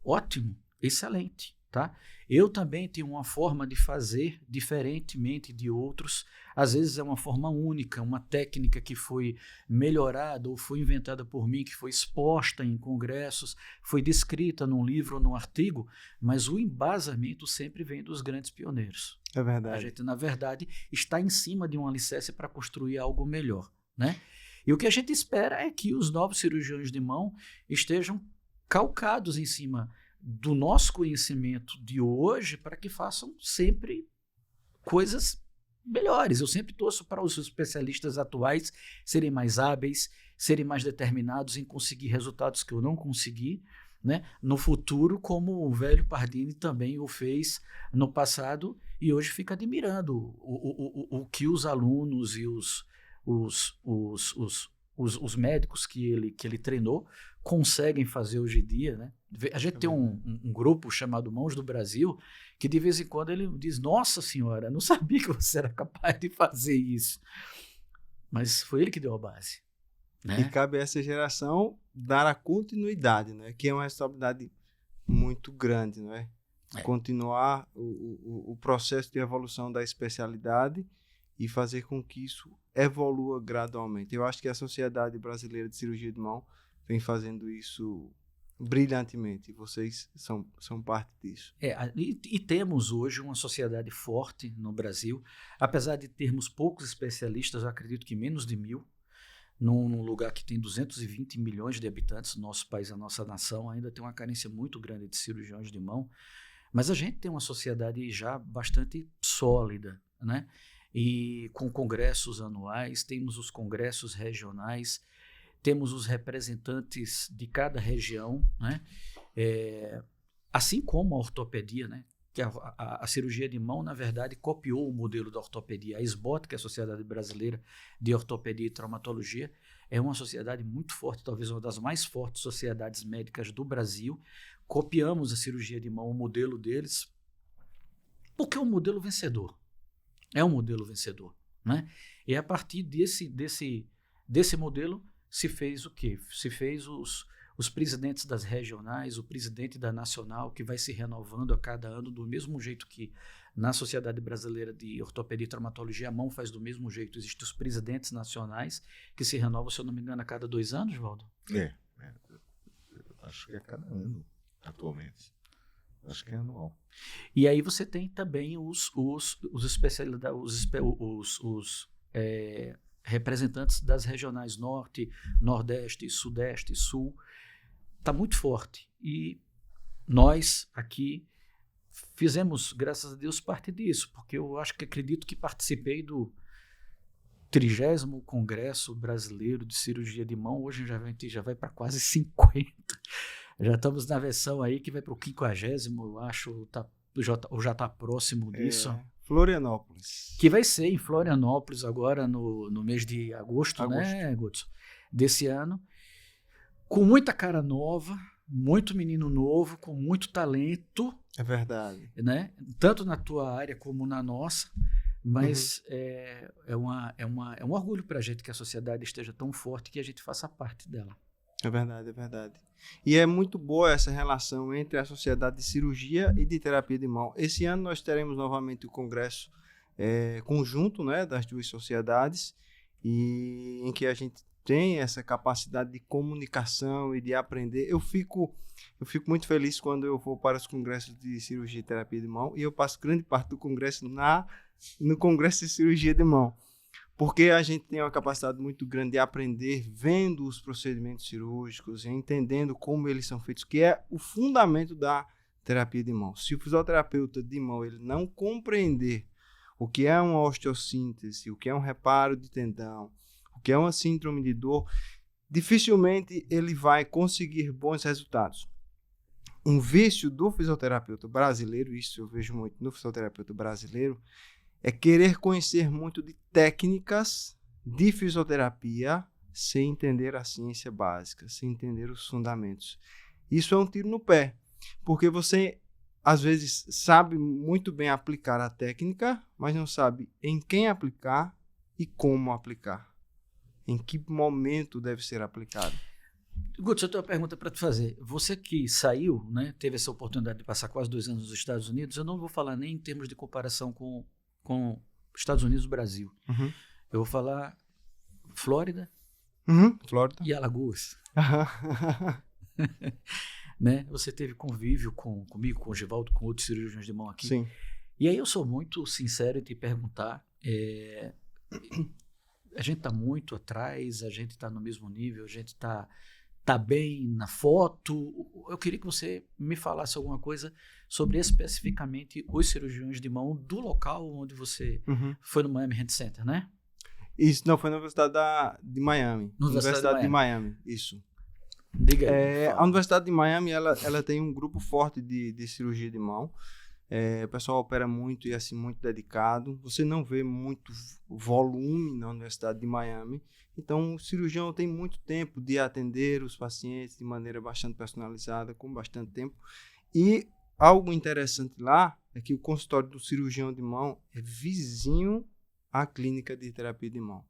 ótimo, excelente. Tá? Eu também tenho uma forma de fazer diferentemente de outros. Às vezes é uma forma única, uma técnica que foi melhorada ou foi inventada por mim, que foi exposta em congressos, foi descrita num livro ou num artigo, mas o embasamento sempre vem dos grandes pioneiros. É verdade. A gente, na verdade, está em cima de um alicerce para construir algo melhor, né? E o que a gente espera é que os novos cirurgiões de mão estejam calcados em cima do nosso conhecimento de hoje para que façam sempre coisas melhores. Eu sempre torço para os especialistas atuais serem mais hábeis, serem mais determinados em conseguir resultados que eu não consegui, né, no futuro, como o velho Pardini também o fez no passado, e hoje fica admirando o que os alunos e os médicos que ele treinou conseguem fazer hoje em dia, né? A gente tem um grupo chamado Mãos do Brasil, que de vez em quando ele diz: nossa senhora, não sabia que você era capaz de fazer isso. Mas foi ele que deu a base, né? E cabe a essa geração dar a continuidade, né? Que é uma responsabilidade muito grande, não é? Continuar o processo de evolução da especialidade e fazer com que isso evolua gradualmente. Eu acho que a Sociedade Brasileira de Cirurgia de Mão vem fazendo isso brilhantemente. Vocês são parte disso. E temos hoje uma sociedade forte no Brasil. Apesar de termos poucos especialistas, eu acredito que menos de 1.000, num lugar que tem 220 milhões de habitantes, nosso país, a nossa nação, ainda tem uma carência muito grande de cirurgiões de mão. Mas a gente tem uma sociedade já bastante sólida, né? E com congressos anuais, temos os congressos regionais, temos os representantes de cada região, né? Assim como a ortopedia, né? Que a cirurgia de mão, na verdade, copiou o modelo da ortopedia. A SBOT, que é a Sociedade Brasileira de Ortopedia e Traumatologia, é uma sociedade muito forte, talvez uma das mais fortes sociedades médicas do Brasil. Copiamos a cirurgia de mão, o modelo deles, porque é um modelo vencedor. É um modelo vencedor, né? E a partir desse modelo se fez o quê? Se fez os presidentes das regionais, o presidente da nacional, que vai se renovando a cada ano, do mesmo jeito que na Sociedade Brasileira de Ortopedia e Traumatologia a mão faz do mesmo jeito. Existem os presidentes nacionais que se renovam, se eu não me engano, a cada 2 anos, Valdo? Acho que é a cada ano, atualmente. Acho que é anual. E aí você tem também os representantes das regionais Norte, Nordeste, Sudeste, Sul. Está muito forte. E nós aqui fizemos, graças a Deus, parte disso, porque eu acredito que participei do 30º Congresso Brasileiro de Cirurgia de Mão. Hoje já vai para quase 50. Já estamos na versão aí que vai para o 50º, eu acho, ou já está próximo disso. Florianópolis. Que vai ser em Florianópolis agora no mês de agosto. Né, Guto? Desse ano. Com muita cara nova, muito menino novo, com muito talento. É verdade. Né? Tanto na tua área como na nossa. Mas é um orgulho para a gente que a sociedade esteja tão forte que a gente faça parte dela. É verdade, é verdade. E é muito boa essa relação entre a Sociedade de Cirurgia e de Terapia de Mão. Esse ano nós teremos novamente o congresso conjunto, né, das duas sociedades, e em que a gente tem essa capacidade de comunicação e de aprender. Eu fico muito feliz quando eu vou para os congressos de cirurgia e terapia de mão, e eu passo grande parte do congresso no congresso de cirurgia de mão. Porque a gente tem uma capacidade muito grande de aprender vendo os procedimentos cirúrgicos, entendendo como eles são feitos, que é o fundamento da terapia de mão. Se o fisioterapeuta de mão ele não compreender o que é uma osteossíntese, o que é um reparo de tendão, o que é uma síndrome de dor, dificilmente ele vai conseguir bons resultados. Um vício do fisioterapeuta brasileiro, isso eu vejo muito no fisioterapeuta brasileiro, é querer conhecer muito de técnicas de fisioterapia sem entender a ciência básica, sem entender os fundamentos. Isso é um tiro no pé, porque você, às vezes, sabe muito bem aplicar a técnica, mas não sabe em quem aplicar e como aplicar. Em que momento deve ser aplicado. Guto, eu tenho uma pergunta para te fazer. Você que saiu, né, teve essa oportunidade de passar quase 2 anos nos Estados Unidos, eu não vou falar nem em termos de comparação com Estados Unidos e Brasil. Eu vou falar Flórida, Flórida e Alagoas. Né? Você teve convívio comigo, com o Givaldo, com outros cirurgiões de mão aqui. Sim. E aí eu sou muito sincero em te perguntar, a gente está muito atrás, a gente está no mesmo nível, a gente está tá bem na foto. Eu queria que você me falasse alguma coisa sobre especificamente os cirurgiões de mão do local onde você foi no Miami Hand Center, né? Isso, não, foi na Universidade de Miami. Universidade de Miami, isso. Diga aí. A Universidade de Miami, ela tem um grupo forte de cirurgia de mão. O pessoal opera muito e assim, muito dedicado. Você não vê muito volume na Universidade de Miami. Então, o cirurgião tem muito tempo de atender os pacientes de maneira bastante personalizada, com bastante tempo. E algo interessante lá é que o consultório do cirurgião de mão é vizinho à clínica de terapia de mão.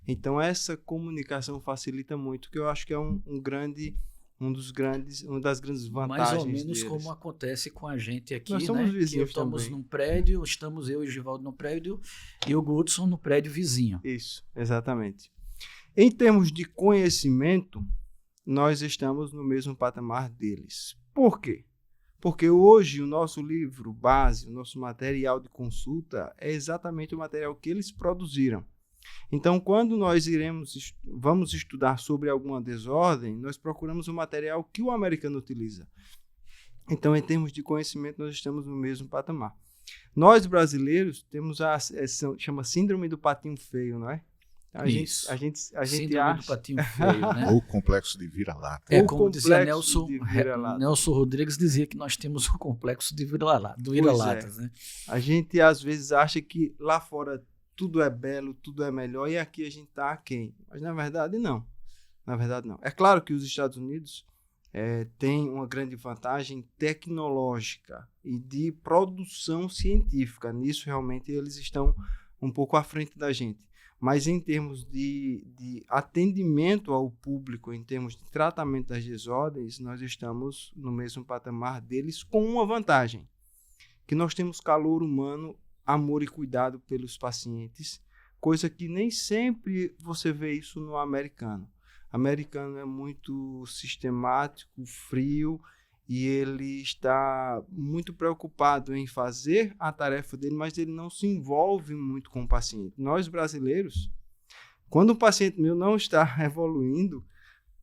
Então, essa comunicação facilita muito, que eu acho que é uma das grandes vantagens Mais ou menos deles. como acontece com a gente aqui, Nós somos né? vizinhos Que estamos também. num prédio, estamos eu e o Givaldo no prédio e o Goodson no prédio vizinho. Isso, exatamente. Em termos de conhecimento, nós estamos no mesmo patamar deles. Por quê? Porque hoje o nosso livro base, o nosso material de consulta é exatamente o material que eles produziram. Então, quando nós vamos estudar sobre alguma desordem, nós procuramos o material que o americano utiliza. Então, em termos de conhecimento, nós estamos no mesmo patamar. Nós, brasileiros, temos chama síndrome do patinho feio, não é? A gente Síndrome acha... do patinho feio, né? Ou complexo de vira-lata. É O como dizia complexo de vira-lata. Nelson Rodrigues, dizia que nós temos o complexo de vira-latas, né? A gente, às vezes, acha que lá fora tudo é belo, tudo é melhor, e aqui a gente está aquém. Mas, na verdade, não. Na verdade, não. É claro que os Estados Unidos têm uma grande vantagem tecnológica e de produção científica. Nisso, realmente, eles estão um pouco à frente da gente. Mas em termos de atendimento ao público, em termos de tratamento das desordens, nós estamos no mesmo patamar deles, com uma vantagem, que nós temos calor humano, amor e cuidado pelos pacientes, coisa que nem sempre você vê isso no americano. O americano é muito sistemático, frio, e ele está muito preocupado em fazer a tarefa dele, mas ele não se envolve muito com o paciente. Nós, brasileiros, quando o paciente meu não está evoluindo,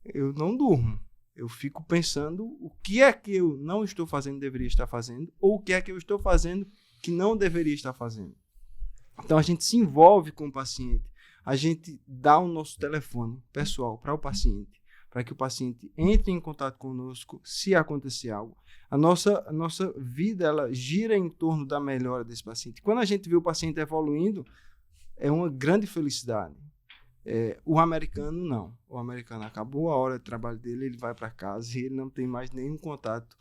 eu não durmo. Eu fico pensando o que é que eu não estou fazendo, deveria estar fazendo, ou o que é que eu estou fazendo que não deveria estar fazendo. Então, a gente se envolve com o paciente, a gente dá o nosso telefone pessoal para o paciente, para que o paciente entre em contato conosco se acontecer algo. A nossa vida, ela gira em torno da melhora desse paciente. Quando a gente vê o paciente evoluindo, é uma grande felicidade. O americano, não. O americano acabou a hora de trabalho dele, ele vai para casa e ele não tem mais nenhum contato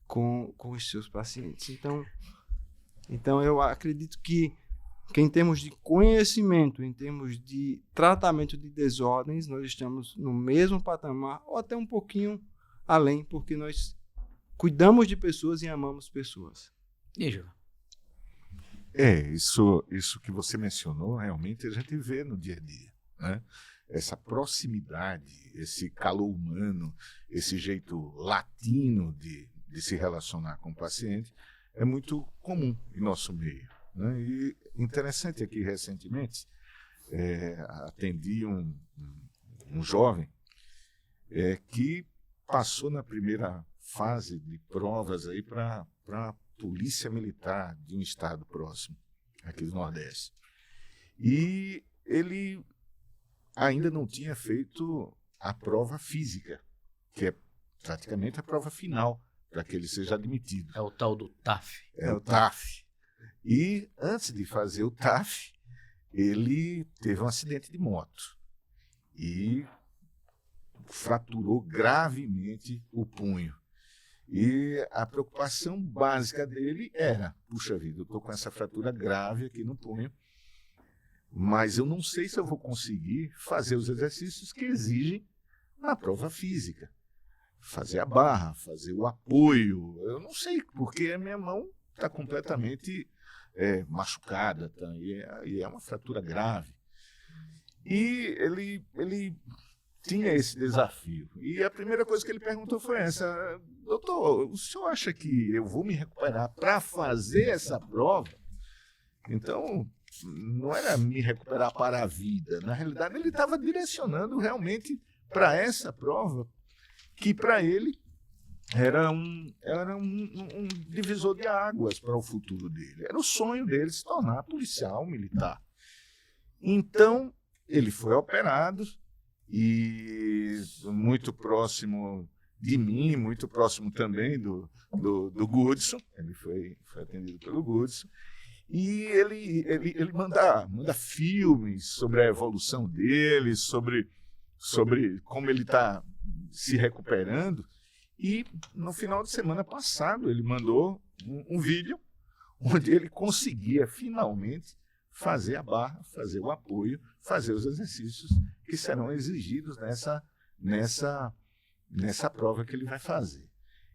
com os seus pacientes. Então eu acredito que em termos de conhecimento, em termos de tratamento de desordens, nós estamos no mesmo patamar, ou até um pouquinho além, porque nós cuidamos de pessoas e amamos pessoas. E, Gil? Isso que você mencionou, realmente a gente vê no dia a dia, né? Essa proximidade, esse calor humano, esse jeito latino de se relacionar com o paciente, é muito comum em nosso meio, né? E interessante aqui, recentemente, atendi um jovem que passou na primeira fase de provas aí para a polícia militar de um estado próximo, aqui do Nordeste. E ele ainda não tinha feito a prova física, que é praticamente a prova final para que ele seja admitido. É o tal do TAF. É o TAF. E antes de fazer o TAF, ele teve um acidente de moto e fraturou gravemente o punho. E a preocupação básica dele era: puxa vida, eu estou com essa fratura grave aqui no punho, mas eu não sei se eu vou conseguir fazer os exercícios que exigem na prova física. Fazer a barra, fazer o apoio, eu não sei, porque a minha mão está completamente machucada, tá? E é uma fratura grave. E ele tinha esse desafio. E a primeira coisa que ele perguntou foi essa: doutor, o senhor acha que eu vou me recuperar para fazer essa prova? Então, não era me recuperar para a vida. Na realidade, ele estava direcionando realmente para essa prova. que para ele era um divisor de águas para o futuro dele. Era o sonho dele se tornar policial militar. Então, ele foi operado e muito próximo de mim, muito próximo também do Goodson. Ele foi atendido pelo Goodson. E ele manda filmes sobre a evolução dele, sobre como ele está se recuperando. E no final de semana passado ele mandou um vídeo onde ele conseguia finalmente fazer a barra, fazer o apoio, fazer os exercícios que serão exigidos nessa prova que ele vai fazer.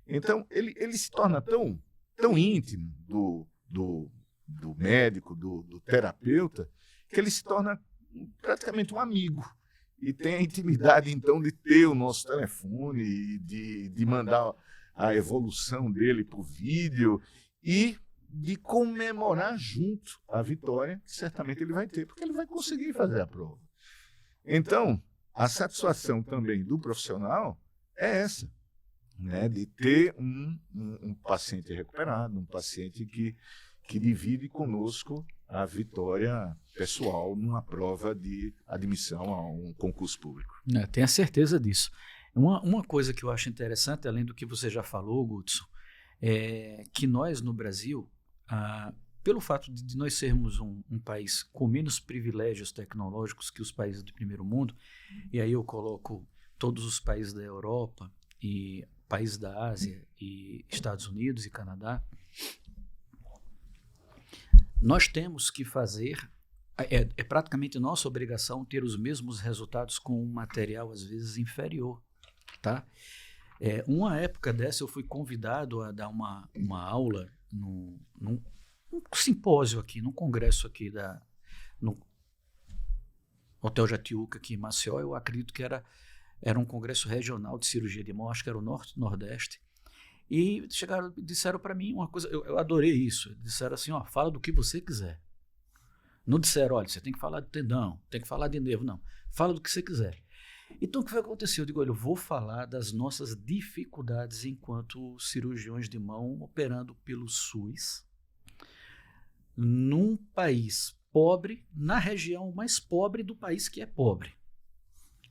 Então ele se torna tão íntimo do médico, do terapeuta, que ele se torna praticamente um amigo. E tem a intimidade, então, de ter o nosso telefone, e de mandar a evolução dele por vídeo e de comemorar junto a vitória que certamente ele vai ter, porque ele vai conseguir fazer a prova. Então, a satisfação também do profissional é essa, né, de ter um paciente recuperado, um paciente que divide conosco a vitória pessoal numa prova de admissão a um concurso público. Tenha certeza disso. Uma coisa que eu acho interessante, além do que você já falou, Goodson, é que nós no Brasil, pelo fato de nós sermos um país com menos privilégios tecnológicos que os países do primeiro mundo, e aí eu coloco todos os países da Europa e países da Ásia e Estados Unidos e Canadá, nós temos que fazer, é praticamente nossa obrigação ter os mesmos resultados com um material às vezes inferior, tá? Uma época dessa eu fui convidado a dar uma aula num simpósio aqui, num congresso aqui no Hotel Jatiuca aqui em Maceió. Eu acredito que era um congresso regional de cirurgia de mão, acho que era o Norte-Nordeste. E disseram para mim uma coisa, eu adorei isso. Disseram assim, fala do que você quiser. Não disseram, olha, você tem que falar de tendão, tem que falar de nervo, não. Fala do que você quiser. Então, o que vai acontecer? Eu digo, olha, eu vou falar das nossas dificuldades enquanto cirurgiões de mão operando pelo SUS, num país pobre, na região mais pobre do país que é pobre.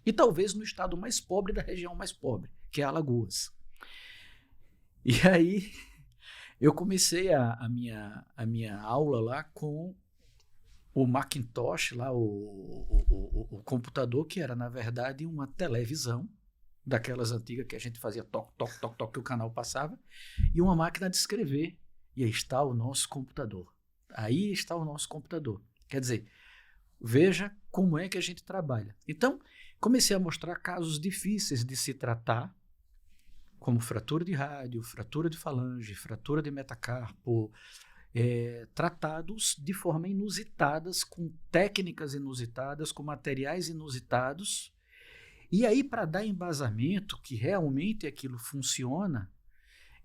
E talvez no estado mais pobre da região mais pobre, que é Alagoas. E aí, eu comecei a minha aula lá com o Macintosh, lá, o computador, que era, na verdade, uma televisão, daquelas antigas que a gente fazia toque, toque, toque, toque, que o canal passava, e uma máquina de escrever. E aí está o nosso computador. Aí está o nosso computador. Quer dizer, veja como é que a gente trabalha. Então, comecei a mostrar casos difíceis de se tratar, como fratura de rádio, fratura de falange, fratura de metacarpo, tratados de forma inusitadas, com técnicas inusitadas, com materiais inusitados. E aí, para dar embasamento que realmente aquilo funciona,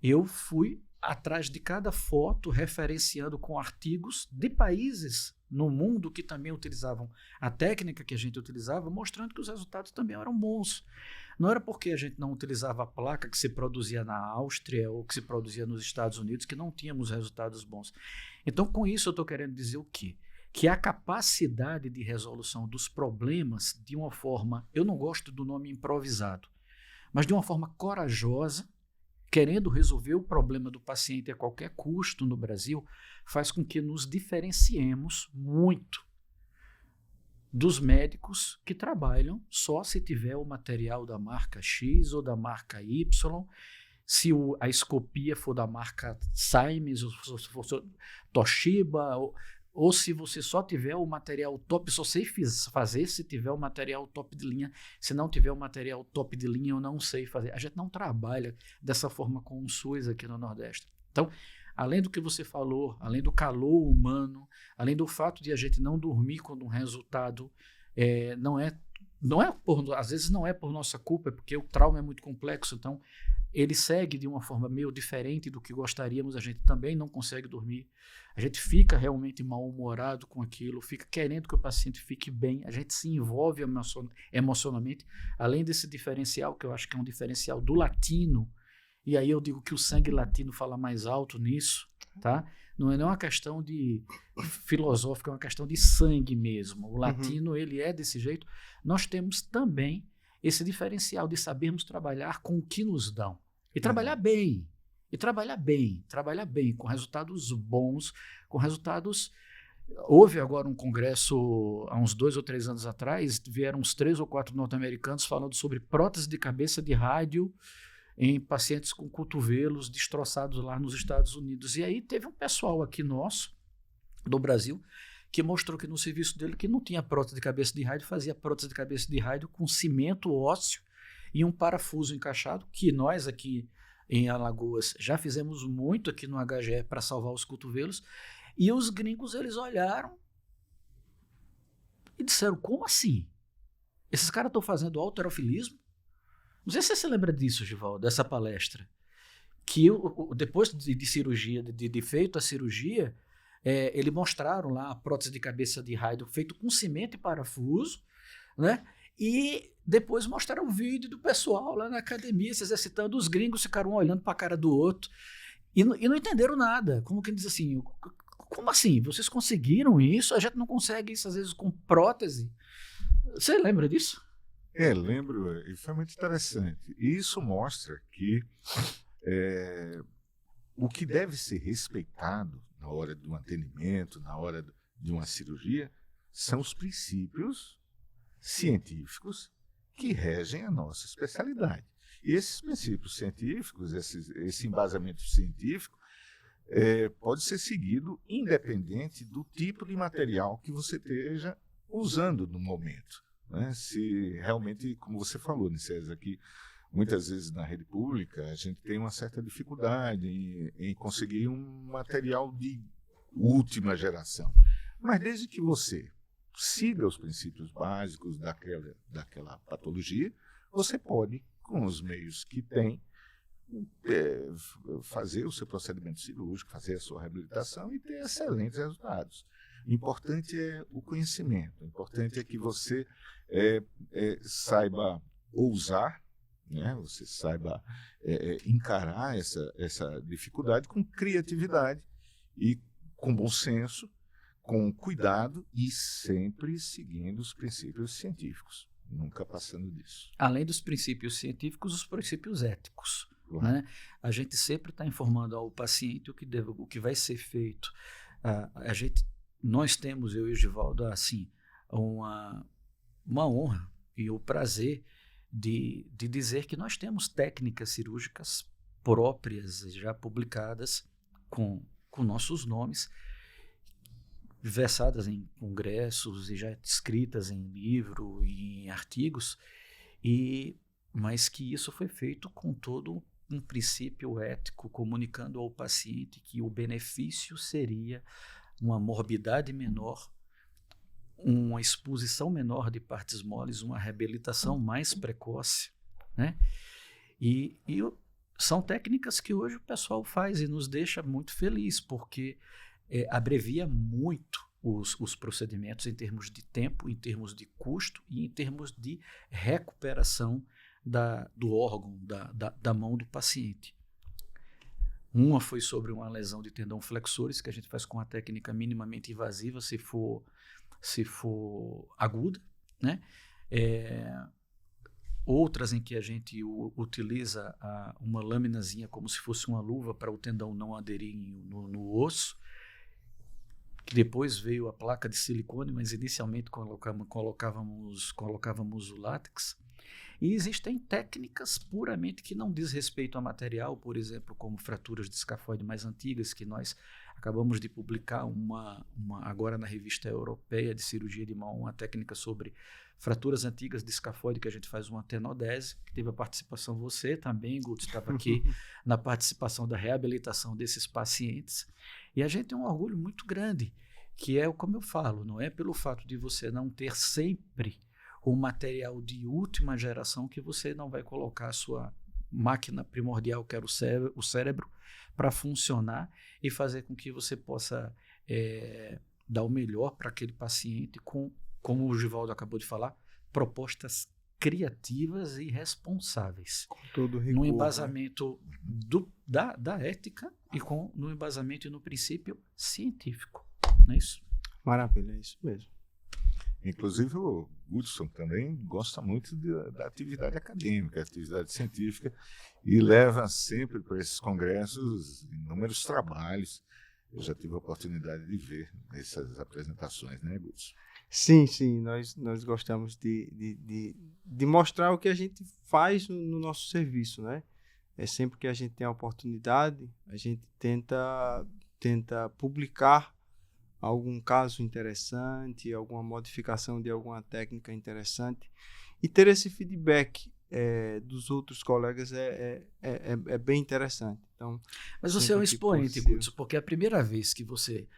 eu fui atrás de cada foto, referenciando com artigos de países no mundo que também utilizavam a técnica que a gente utilizava, mostrando que os resultados também eram bons. Não era porque a gente não utilizava a placa que se produzia na Áustria ou que se produzia nos Estados Unidos que não tínhamos resultados bons. Então, com isso, eu estou querendo dizer o quê? Que a capacidade de resolução dos problemas de uma forma, eu não gosto do nome improvisado, mas de uma forma corajosa, querendo resolver o problema do paciente a qualquer custo no Brasil, faz com que nos diferenciemos muito dos médicos que trabalham só se tiver o material da marca X ou da marca Y, se a escopia for da marca Siemens, ou se for Toshiba, ou se você só tiver o material top, só sei fazer se tiver o material top de linha. Se não tiver o material top de linha, eu não sei fazer. A gente não trabalha dessa forma com o SUS aqui no Nordeste. Então, além do que você falou, além do calor humano, além do fato de a gente não dormir quando um resultado às vezes não é por nossa culpa, é porque o trauma é muito complexo. Então, ele segue de uma forma meio diferente do que gostaríamos, a gente também não consegue dormir, a gente fica realmente mal-humorado com aquilo, fica querendo que o paciente fique bem, a gente se envolve emocionalmente, além desse diferencial, que eu acho que é um diferencial do latino, e aí eu digo que o sangue latino fala mais alto nisso, tá? Não é uma questão de filosófica, é uma questão de sangue mesmo. O latino, ele é desse jeito. Nós temos também esse diferencial de sabermos trabalhar com o que nos dão. E trabalhar bem. E trabalhar bem, com resultados bons, com resultados... Houve agora um congresso, há uns 2 ou 3 anos atrás, vieram uns 3 ou 4 norte-americanos falando sobre prótese de cabeça de rádio em pacientes com cotovelos destroçados lá nos Estados Unidos. E aí teve um pessoal aqui nosso, do Brasil, que mostrou que no serviço dele que não tinha prótese de cabeça de rádio, fazia prótese de cabeça de rádio com cimento ósseo e um parafuso encaixado, que nós aqui em Alagoas já fizemos muito aqui no HGE para salvar os cotovelos. E os gringos, eles olharam e disseram, como assim? Esses caras estão fazendo halterofilismo? Não sei se você se lembra disso, Givaldo, dessa palestra. Que depois de cirurgia, de feito a cirurgia, eles mostraram lá a prótese de cabeça de rádio feito com cimento e parafuso, né? E depois mostraram o vídeo do pessoal lá na academia se exercitando. Os gringos ficaram um olhando para a cara do outro e não entenderam nada. Como que diz assim, como assim? Vocês conseguiram isso? A gente não consegue isso às vezes com prótese. Você lembra disso? Lembro, e foi muito interessante. E isso mostra que o que deve ser respeitado na hora do atendimento, na hora de uma cirurgia, são os princípios científicos que regem a nossa especialidade. E esses princípios científicos, esse embasamento científico, pode ser seguido independente do tipo de material que você esteja usando no momento. Né? Se realmente, como você falou, Nicésar, aqui muitas vezes na rede pública a gente tem uma certa dificuldade em conseguir um material de última geração. Mas desde que você siga os princípios básicos daquela patologia, você pode, com os meios que tem, fazer o seu procedimento cirúrgico, fazer a sua reabilitação e ter excelentes resultados. O importante é o conhecimento, o importante é que você saiba ousar, né? Você saiba encarar essa dificuldade com criatividade e com bom senso, com cuidado e sempre seguindo os princípios científicos, nunca passando disso. Além dos princípios científicos, os princípios éticos. Claro. Né? A gente sempre está informando ao paciente o que vai ser feito. Nós temos, eu e o Givaldo, assim, uma honra e o prazer de dizer que nós temos técnicas cirúrgicas próprias, já publicadas com nossos nomes, versadas em congressos e já escritas em livro e em artigos, mas que isso foi feito com todo um princípio ético, comunicando ao paciente que o benefício seria uma morbidade menor, uma exposição menor de partes moles, uma reabilitação mais precoce, né? E são técnicas que hoje o pessoal faz e nos deixa muito feliz, porque abrevia muito os procedimentos em termos de tempo, em termos de custo e em termos de recuperação do órgão, da mão do paciente. Uma foi sobre uma lesão de tendão flexores, que a gente faz com uma técnica minimamente invasiva, se for aguda, né? Outras em que a gente utiliza uma laminazinha como se fosse uma luva para o tendão não aderir no osso, que depois veio a placa de silicone, mas inicialmente colocávamos o látex. E existem técnicas puramente que não diz respeito a material, por exemplo, como fraturas de escafoide mais antigas, que nós acabamos de publicar agora na revista europeia de cirurgia de mão, uma técnica sobre fraturas antigas de escafoide, que a gente faz uma tenodese, que teve a participação, você também, Guto, estava aqui na participação da reabilitação desses pacientes. E a gente tem um orgulho muito grande, que é, como eu falo, não é pelo fato de você não ter sempre o material de última geração que você não vai colocar a sua máquina primordial que era o cérebro para funcionar e fazer com que você possa dar o melhor para aquele paciente com, como o Givaldo acabou de falar, propostas criativas e responsáveis. Com todo rigor, no embasamento da ética e no embasamento e no princípio científico. Não é isso? Maravilha, é isso mesmo. Inclusive o Hudson também gosta muito da atividade acadêmica, atividade científica, e leva sempre para esses congressos inúmeros trabalhos. Eu já tive a oportunidade de ver essas apresentações, né, Hudson? Sim, nós gostamos de mostrar o que a gente faz no nosso serviço, né? Sempre que a gente tem a oportunidade, a gente tenta publicar algum caso interessante, alguma modificação de alguma técnica interessante, e ter esse feedback dos outros colegas é bem interessante. Então, mas você é um expoente, Hudson, porque a primeira vez que você...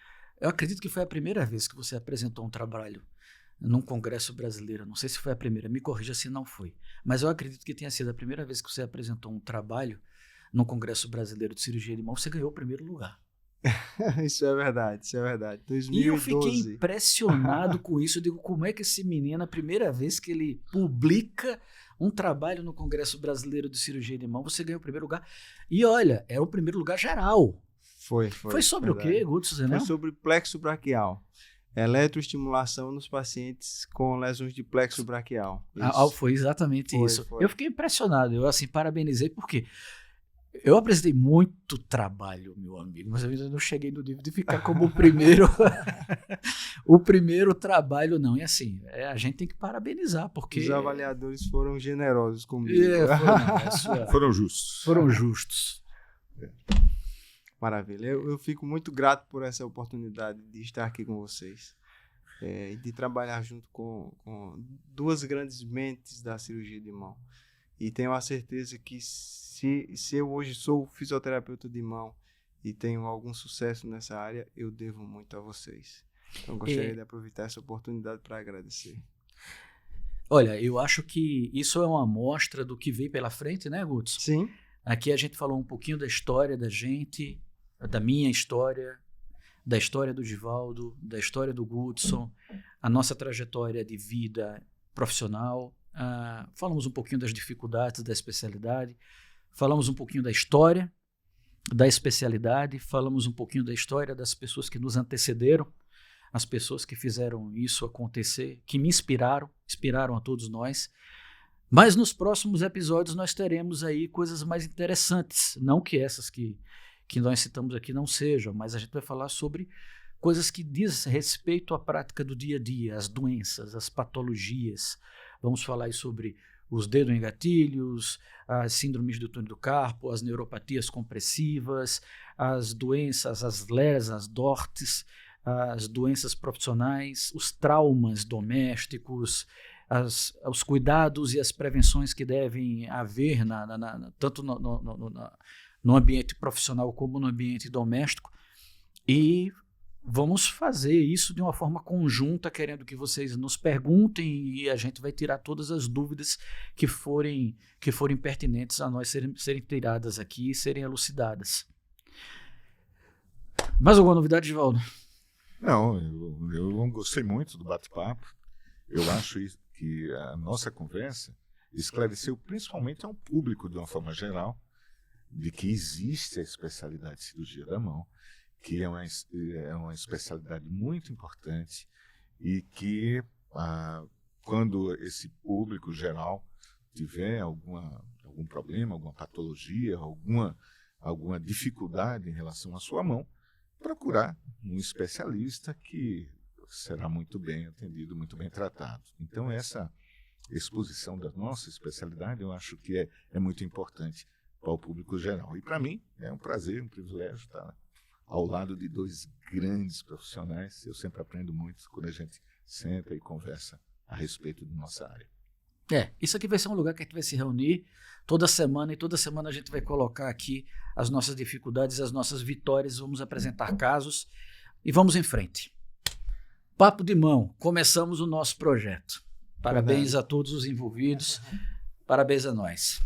Eu acredito que foi a primeira vez que você apresentou um trabalho num congresso brasileiro. Não sei se foi a primeira, me corrija se não foi. Mas eu acredito que tenha sido a primeira vez que você apresentou um trabalho num congresso brasileiro de cirurgia de mão. Você ganhou o primeiro lugar. Isso é verdade. 2012. E eu fiquei impressionado com isso. Eu digo, como é que esse menino, a primeira vez que ele publica um trabalho no Congresso Brasileiro de Cirurgia de Mão, você ganhou o primeiro lugar. E olha, era o primeiro lugar geral. Foi sobre verdade. O quê, Hudson? Foi sobre plexo braquial. Eletroestimulação nos pacientes com lesões de plexo braquial. Foi exatamente isso. Foi. Eu fiquei impressionado. Eu, assim, parabenizei, porque eu apresentei muito trabalho, meu amigo, mas eu ainda não cheguei no nível de ficar como o primeiro o primeiro trabalho, não. E assim, a gente tem que parabenizar, porque... Os avaliadores foram generosos comigo. Foram justos. Foram justos. Maravilha. Eu fico muito grato por essa oportunidade de estar aqui com vocês e de trabalhar junto com duas grandes mentes da cirurgia de mão. E tenho a certeza que se eu hoje sou fisioterapeuta de mão e tenho algum sucesso nessa área, eu devo muito a vocês. Então, gostaria de aproveitar essa oportunidade para agradecer. Olha, eu acho que isso é uma amostra do que vem pela frente, né, Hudson? Sim. Aqui a gente falou um pouquinho da história da gente, da minha história, da história do Givaldo, da história do Hudson, a nossa trajetória de vida profissional. Falamos um pouquinho das dificuldades da especialidade, falamos um pouquinho da história da especialidade, falamos um pouquinho da história das pessoas que nos antecederam, as pessoas que fizeram isso acontecer, que me inspiraram a todos nós. Mas nos próximos episódios nós teremos aí coisas mais interessantes, não que essas que nós citamos aqui não sejam, mas a gente vai falar sobre coisas que diz respeito à prática do dia a dia, as doenças, as patologias. Vamos falar aí sobre os dedos em gatilhos, as síndromes do túnel do carpo, as neuropatias compressivas, as doenças, as LERs, as DORTs, as doenças profissionais, os traumas domésticos, os cuidados e as prevenções que devem haver tanto no ambiente profissional como no ambiente doméstico. E vamos fazer isso de uma forma conjunta, querendo que vocês nos perguntem e a gente vai tirar todas as dúvidas que forem pertinentes a nós serem tiradas aqui e serem elucidadas. Mais alguma novidade, Givaldo? Não, eu gostei muito do bate-papo. Eu acho que a nossa conversa esclareceu principalmente ao público, de uma forma geral, de que existe a especialidade de cirurgia da mão, que é uma especialidade muito importante e que, quando esse público geral tiver algum problema, alguma patologia, alguma dificuldade em relação à sua mão, procurar um especialista que será muito bem atendido, muito bem tratado. Então, essa exposição da nossa especialidade, eu acho que é muito importante para o público geral. E, para mim, é um prazer, um privilégio estar ao lado de dois grandes profissionais. Eu sempre aprendo muito quando a gente senta e conversa a respeito da nossa área. Isso aqui vai ser um lugar que a gente vai se reunir toda semana, e toda semana a gente vai colocar aqui as nossas dificuldades, as nossas vitórias, vamos apresentar casos e vamos em frente. Papo de mão, começamos o nosso projeto. Parabéns a todos os envolvidos, parabéns a nós.